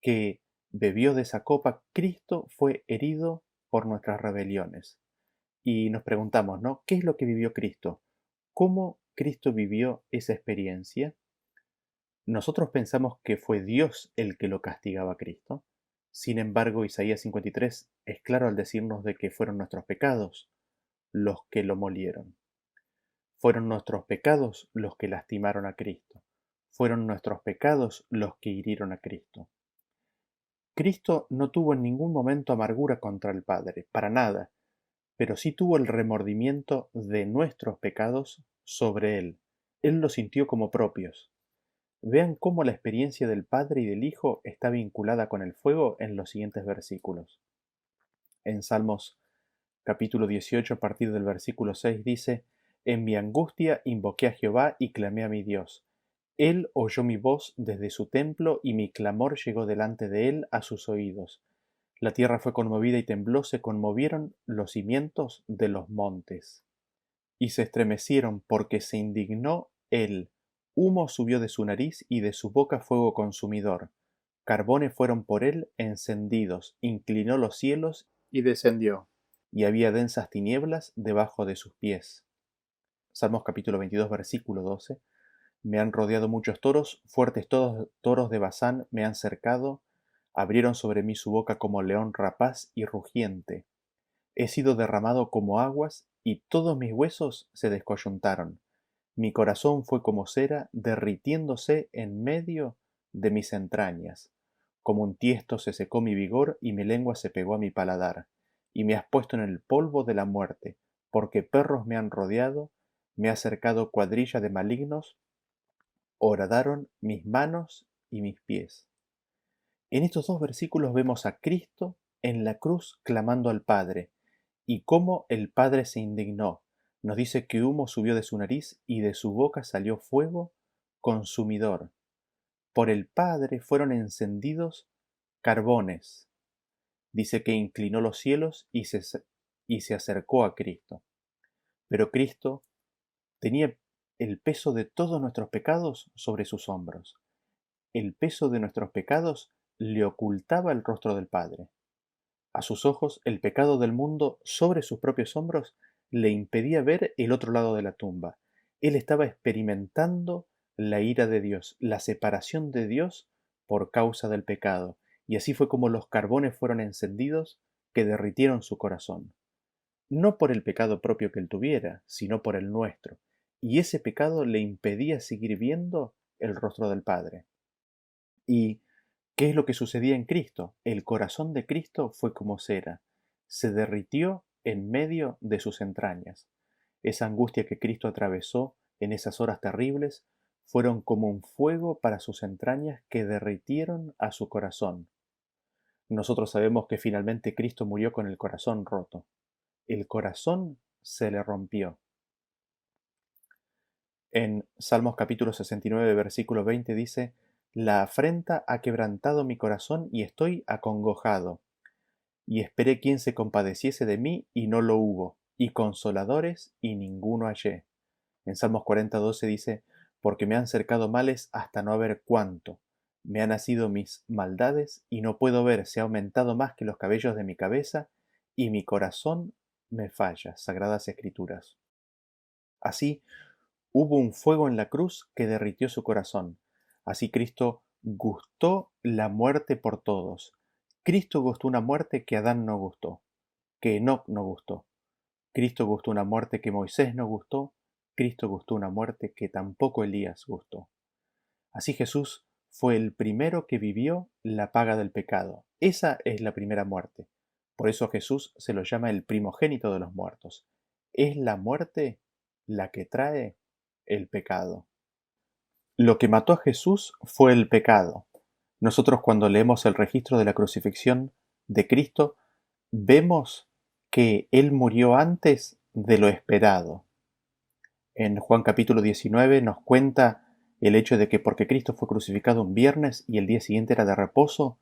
que bebió de esa copa, Cristo fue herido por nuestras rebeliones. Y nos preguntamos, ¿no? ¿Qué es lo que vivió Cristo? ¿Cómo Cristo vivió esa experiencia? Nosotros pensamos que fue Dios el que lo castigaba a Cristo. Sin embargo, Isaías 53 es claro al decirnos de que fueron nuestros pecados los que lo molieron. Fueron nuestros pecados los que lastimaron a Cristo. Fueron nuestros pecados los que hirieron a Cristo. Cristo no tuvo en ningún momento amargura contra el Padre, para nada, pero sí tuvo el remordimiento de nuestros pecados sobre Él. Él los sintió como propios. Vean cómo la experiencia del Padre y del Hijo está vinculada con el fuego en los siguientes versículos. En Salmos capítulo 18, a partir del versículo 6 dice: en mi angustia invoqué a Jehová y clamé a mi Dios. Él oyó mi voz desde su templo, y mi clamor llegó delante de él a sus oídos. La tierra fue conmovida y tembló, se conmovieron los cimientos de los montes. Y se estremecieron porque se indignó él. Humo subió de su nariz y de su boca fuego consumidor. Carbones fueron por él encendidos, inclinó los cielos y descendió. Y había densas tinieblas debajo de sus pies. Salmos capítulo 22, versículo 12. Me han rodeado muchos toros, fuertes toros de Basán me han cercado, abrieron sobre mí su boca como león rapaz y rugiente. He sido derramado como aguas, y todos mis huesos se descoyuntaron. Mi corazón fue como cera, derritiéndose en medio de mis entrañas. Como un tiesto se secó mi vigor, y mi lengua se pegó a mi paladar. Y me has puesto en el polvo de la muerte, porque perros me han rodeado, me ha cercado cuadrilla de malignos, horadaron mis manos y mis pies. En estos dos versículos vemos a Cristo en la cruz clamando al Padre, y cómo el Padre se indignó. Nos dice que humo subió de su nariz y de su boca salió fuego consumidor. Por el Padre fueron encendidos carbones. Dice que inclinó los cielos y se acercó a Cristo. Pero Cristo tenía el peso de todos nuestros pecados sobre sus hombros. El peso de nuestros pecados le ocultaba el rostro del Padre. A sus ojos, el pecado del mundo sobre sus propios hombros le impedía ver el otro lado de la tumba. Él estaba experimentando la ira de Dios, la separación de Dios por causa del pecado. Y así fue como los carbones fueron encendidos que derritieron su corazón. No por el pecado propio que él tuviera, sino por el nuestro. Y ese pecado le impedía seguir viendo el rostro del Padre. ¿Y qué es lo que sucedía en Cristo? El corazón de Cristo fue como cera, se derritió en medio de sus entrañas. Esa angustia que Cristo atravesó en esas horas terribles fueron como un fuego para sus entrañas que derritieron a su corazón. Nosotros sabemos que finalmente Cristo murió con el corazón roto. El corazón se le rompió. En Salmos capítulo 69, versículo 20 dice: La afrenta ha quebrantado mi corazón y estoy acongojado. Y esperé quien se compadeciese de mí y no lo hubo, y consoladores y ninguno hallé. En Salmos 40:12 dice: Porque me han cercado males hasta no haber cuánto. Me han nacido mis maldades y no puedo ver, se ha aumentado más que los cabellos de mi cabeza, y mi corazón me falla. Sagradas Escrituras. Así, hubo un fuego en la cruz que derritió su corazón. Así Cristo gustó la muerte por todos. Cristo gustó una muerte que Adán no gustó, que Enoc no gustó. Cristo gustó una muerte que Moisés no gustó. Cristo gustó una muerte que tampoco Elías gustó. Así Jesús fue el primero que vivió la paga del pecado. Esa es la primera muerte. Por eso Jesús se lo llama el primogénito de los muertos. Es la muerte la que trae el pecado. Lo que mató a Jesús fue el pecado. Nosotros cuando leemos el registro de la crucifixión de Cristo, vemos que Él murió antes de lo esperado. En Juan capítulo 19 nos cuenta el hecho de que porque Cristo fue crucificado un viernes y el día siguiente era de reposo,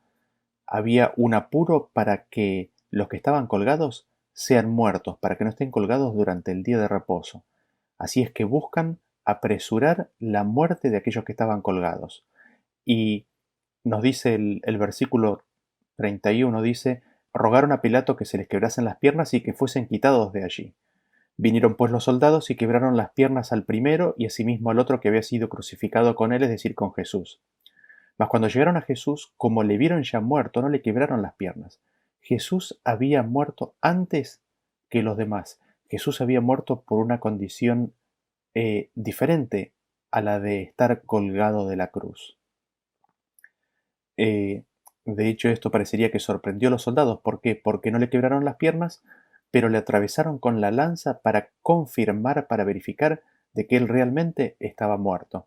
había un apuro para que los que estaban colgados sean muertos, para que no estén colgados durante el día de reposo. Así es que buscan apresurar la muerte de aquellos que estaban colgados. Y nos dice el versículo 31, dice: rogaron a Pilato que se les quebrasen las piernas y que fuesen quitados de allí. Vinieron pues los soldados y quebraron las piernas al primero y asimismo al otro que había sido crucificado con él, es decir, con Jesús. Mas cuando llegaron a Jesús, como le vieron ya muerto, no le quebraron las piernas. Jesús había muerto antes que los demás. Jesús había muerto por una condición diferente a la de estar colgado de la cruz. De hecho, esto parecería que sorprendió a los soldados. ¿Por qué? Porque no le quebraron las piernas, pero le atravesaron con la lanza para confirmar, para verificar de que él realmente estaba muerto.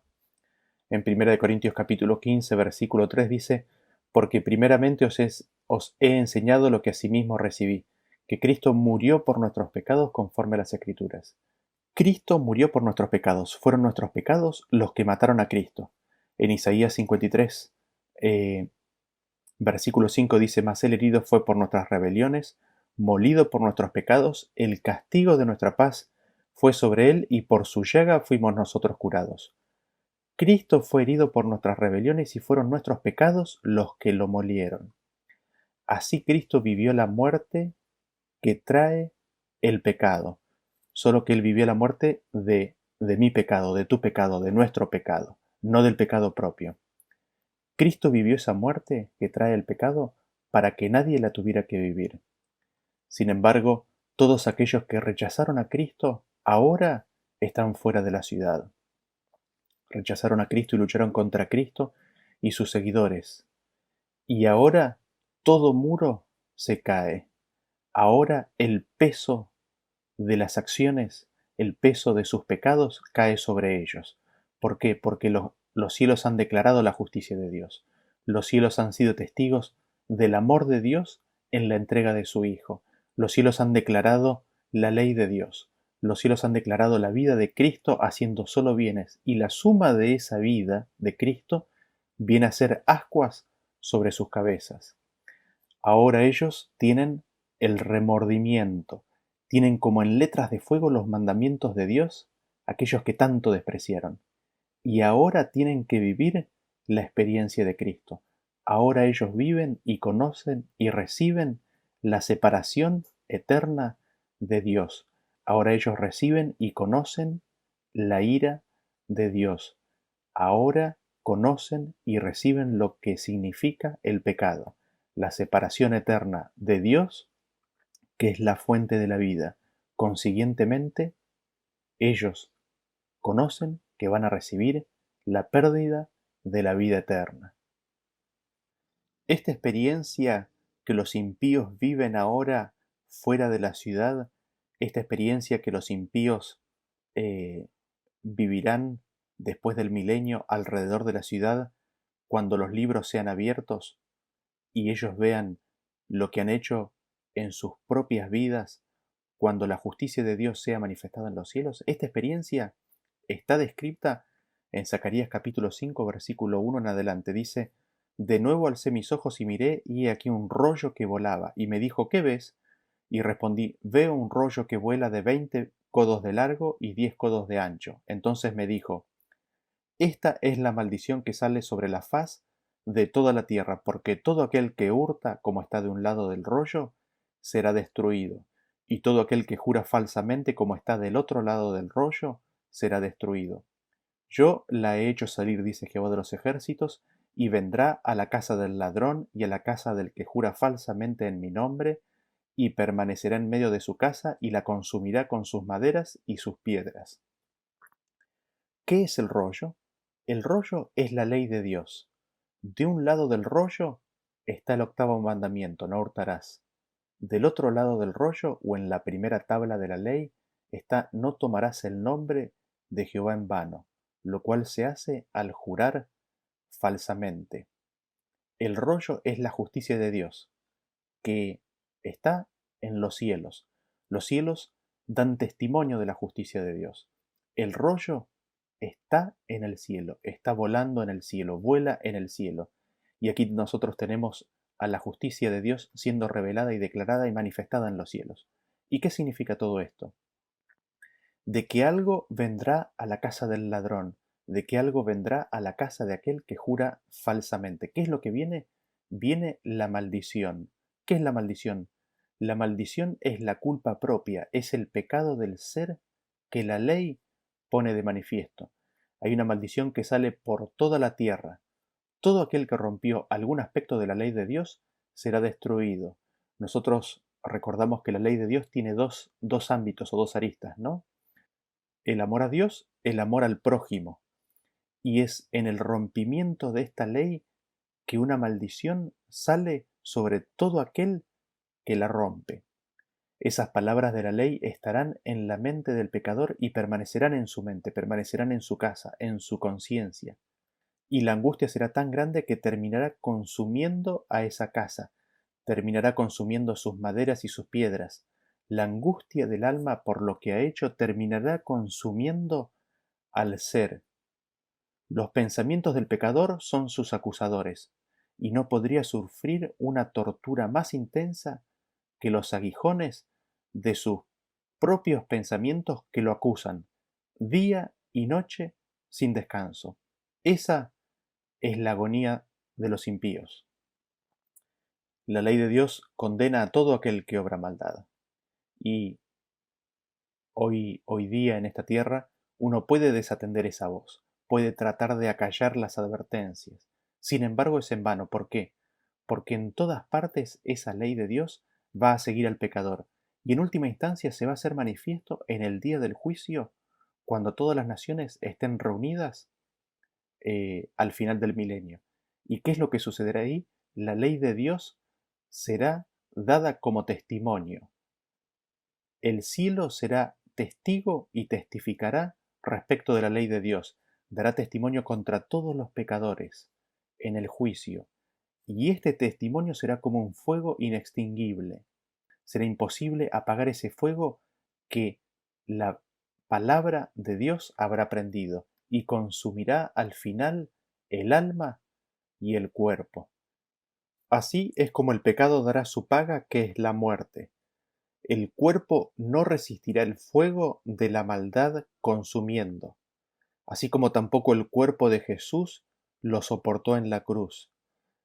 En 1 Corintios capítulo 15, versículo 3 dice: Porque primeramente os he enseñado lo que asimismo recibí, que Cristo murió por nuestros pecados conforme a las Escrituras. Cristo murió por nuestros pecados, fueron nuestros pecados los que mataron a Cristo. En Isaías 53, versículo 5 dice: Mas el herido fue por nuestras rebeliones, molido por nuestros pecados, el castigo de nuestra paz fue sobre él, y por su llaga fuimos nosotros curados. Cristo fue herido por nuestras rebeliones y fueron nuestros pecados los que lo molieron. Así Cristo vivió la muerte que trae el pecado, solo que Él vivió la muerte de mi pecado, de tu pecado, de nuestro pecado, no del pecado propio. Cristo vivió esa muerte que trae el pecado para que nadie la tuviera que vivir. Sin embargo, todos aquellos que rechazaron a Cristo ahora están fuera de la ciudad. Rechazaron a Cristo y lucharon contra Cristo y sus seguidores. Y ahora todo muro se cae. Ahora el peso de las acciones, el peso de sus pecados cae sobre ellos. ¿Por qué? Porque los cielos han declarado la justicia de Dios. Los cielos han sido testigos del amor de Dios en la entrega de su Hijo. Los cielos han declarado la ley de Dios. Los cielos han declarado la vida de Cristo haciendo solo bienes, y la suma de esa vida de Cristo viene a ser ascuas sobre sus cabezas. Ahora ellos tienen el remordimiento, tienen como en letras de fuego los mandamientos de Dios aquellos que tanto despreciaron. Y ahora tienen que vivir la experiencia de Cristo. Ahora ellos viven y conocen y reciben la separación eterna de Dios. Ahora ellos reciben y conocen la ira de Dios. Ahora conocen y reciben lo que significa el pecado, la separación eterna de Dios, que es la fuente de la vida. Consiguientemente, ellos conocen que van a recibir la pérdida de la vida eterna. Esta experiencia que los impíos viven ahora fuera de la ciudad, esta experiencia que los impíos eh, vivirán después del milenio alrededor de la ciudad, cuando los libros sean abiertos y ellos vean lo que han hecho en sus propias vidas, cuando la justicia de Dios sea manifestada en los cielos, esta experiencia está descrita en Zacarías capítulo 5, versículo 1 en adelante. Dice: De nuevo alcé mis ojos y miré, y he aquí un rollo que volaba, y me dijo: ¿Qué ves? Y respondí: Veo un rollo que vuela de 20 codos de largo y 10 codos de ancho. Entonces me dijo: Esta es la maldición que sale sobre la faz de toda la tierra, porque todo aquel que hurta, como está de un lado del rollo, será destruido, y todo aquel que jura falsamente, como está del otro lado del rollo, será destruido. Yo la he hecho salir, dice Jehová de los ejércitos, y vendrá a la casa del ladrón y a la casa del que jura falsamente en mi nombre, y permanecerá en medio de su casa, y la consumirá con sus maderas y sus piedras. ¿Qué es el rollo? El rollo es la ley de Dios. De un lado del rollo está el octavo mandamiento: no hurtarás. Del otro lado del rollo, o en la primera tabla de la ley, está: no tomarás el nombre de Jehová en vano, lo cual se hace al jurar falsamente. El rollo es la justicia de Dios, que está en los cielos. Los cielos dan testimonio de la justicia de Dios. El rollo está en el cielo, está volando en el cielo, vuela en el cielo. Y aquí nosotros tenemos a la justicia de Dios siendo revelada y declarada y manifestada en los cielos. ¿Y qué significa todo esto? De que algo vendrá a la casa del ladrón, de que algo vendrá a la casa de aquel que jura falsamente. ¿Qué es lo que viene? Viene la maldición. ¿Qué es la maldición? La maldición es la culpa propia, es el pecado del ser que la ley pone de manifiesto. Hay una maldición que sale por toda la tierra. Todo aquel que rompió algún aspecto de la ley de Dios será destruido. Nosotros recordamos que la ley de Dios tiene dos ámbitos o dos aristas, ¿no? El amor a Dios, el amor al prójimo. Y es en el rompimiento de esta ley que una maldición sale sobre todo aquel que la rompe. Esas palabras de la ley estarán en la mente del pecador y permanecerán en su mente, permanecerán en su casa, en su conciencia. Y la angustia será tan grande que terminará consumiendo a esa casa, terminará consumiendo sus maderas y sus piedras. La angustia del alma por lo que ha hecho terminará consumiendo al ser. Los pensamientos del pecador son sus acusadores, y no podría sufrir una tortura más intensa que los aguijones de sus propios pensamientos que lo acusan, día y noche sin descanso. Esa es la agonía de los impíos. La ley de Dios condena a todo aquel que obra maldad. Y hoy día en esta tierra uno puede desatender esa voz, puede tratar de acallar las advertencias. Sin embargo, es en vano. ¿Por qué? Porque en todas partes esa ley de Dios va a seguir al pecador, y en última instancia se va a hacer manifiesto en el día del juicio, cuando todas las naciones estén reunidas al final del milenio. ¿Y qué es lo que sucederá ahí? La ley de Dios será dada como testimonio. El cielo será testigo y testificará respecto de la ley de Dios, dará testimonio contra todos los pecadores en el juicio, y este testimonio será como un fuego inextinguible. Será imposible apagar ese fuego que la palabra de Dios habrá prendido, y consumirá al final el alma y el cuerpo. Así es como el pecado dará su paga, que es la muerte. el cuerpo no resistirá el fuego de la maldad consumiendo, así como tampoco el cuerpo de Jesús lo soportó en la cruz.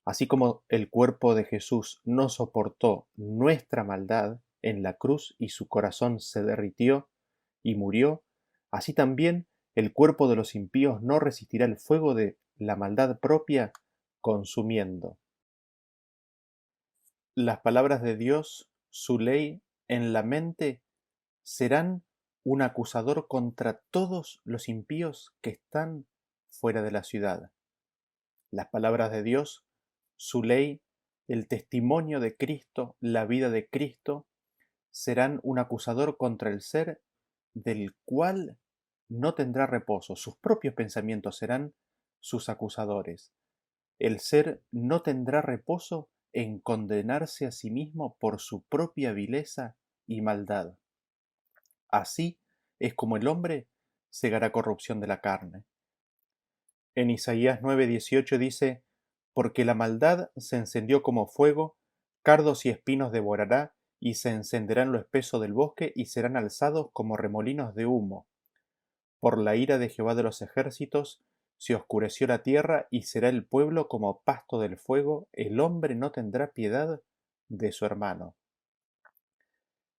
Así como el cuerpo de Jesús no soportó nuestra maldad en la cruz y su corazón se derritió y murió, así también el cuerpo de los impíos no resistirá el fuego de la maldad propia consumiendo. Las palabras de Dios, su ley, en la mente serán un acusador contra todos los impíos que están fuera de la ciudad. Las palabras de Dios, su ley, el testimonio de Cristo, la vida de Cristo, serán un acusador contra el ser del cual no tendrá reposo. Sus propios pensamientos serán sus acusadores. El ser no tendrá reposo en condenarse a sí mismo por su propia vileza y maldad. Así es como el hombre segará corrupción de la carne. En Isaías 9:18 dice: Porque la maldad se encendió como fuego, cardos y espinos devorará, y se encenderá en lo espeso del bosque, y serán alzados como remolinos de humo. Por la ira de Jehová de los ejércitos se oscureció la tierra, y será el pueblo como pasto del fuego, el hombre no tendrá piedad de su hermano.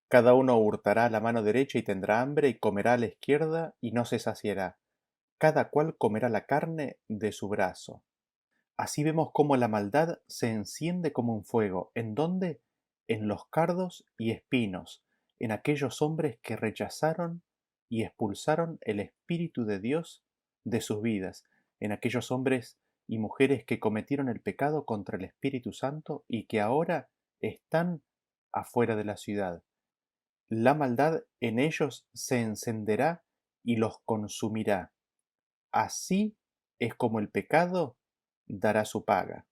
Cada uno hurtará a la mano derecha y tendrá hambre, y comerá a la izquierda y no se saciará. Cada cual comerá la carne de su brazo. Así vemos cómo la maldad se enciende como un fuego. ¿En dónde? En los cardos y espinos, en aquellos hombres que rechazaron y expulsaron el Espíritu de Dios de sus vidas, en aquellos hombres y mujeres que cometieron el pecado contra el Espíritu Santo y que ahora están afuera de la ciudad. La maldad en ellos se encenderá y los consumirá. Así es como el pecado dará su paga.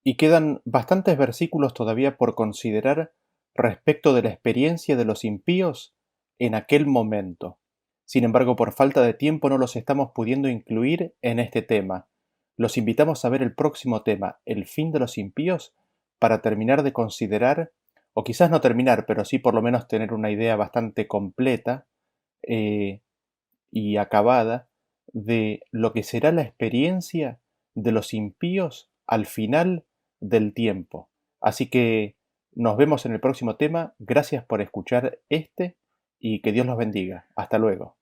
Y quedan bastantes versículos todavía por considerar respecto de la experiencia de los impíos en aquel momento. Sin embargo, por falta de tiempo no los estamos pudiendo incluir en este tema. Los invitamos a ver el próximo tema, el fin de los impíos, para terminar de considerar, o quizás no terminar, pero sí por lo menos tener una idea bastante completa y acabada de lo que será la experiencia de los impíos al final del tiempo. Así que nos vemos en el próximo tema. Gracias por escuchar y que Dios los bendiga. Hasta luego.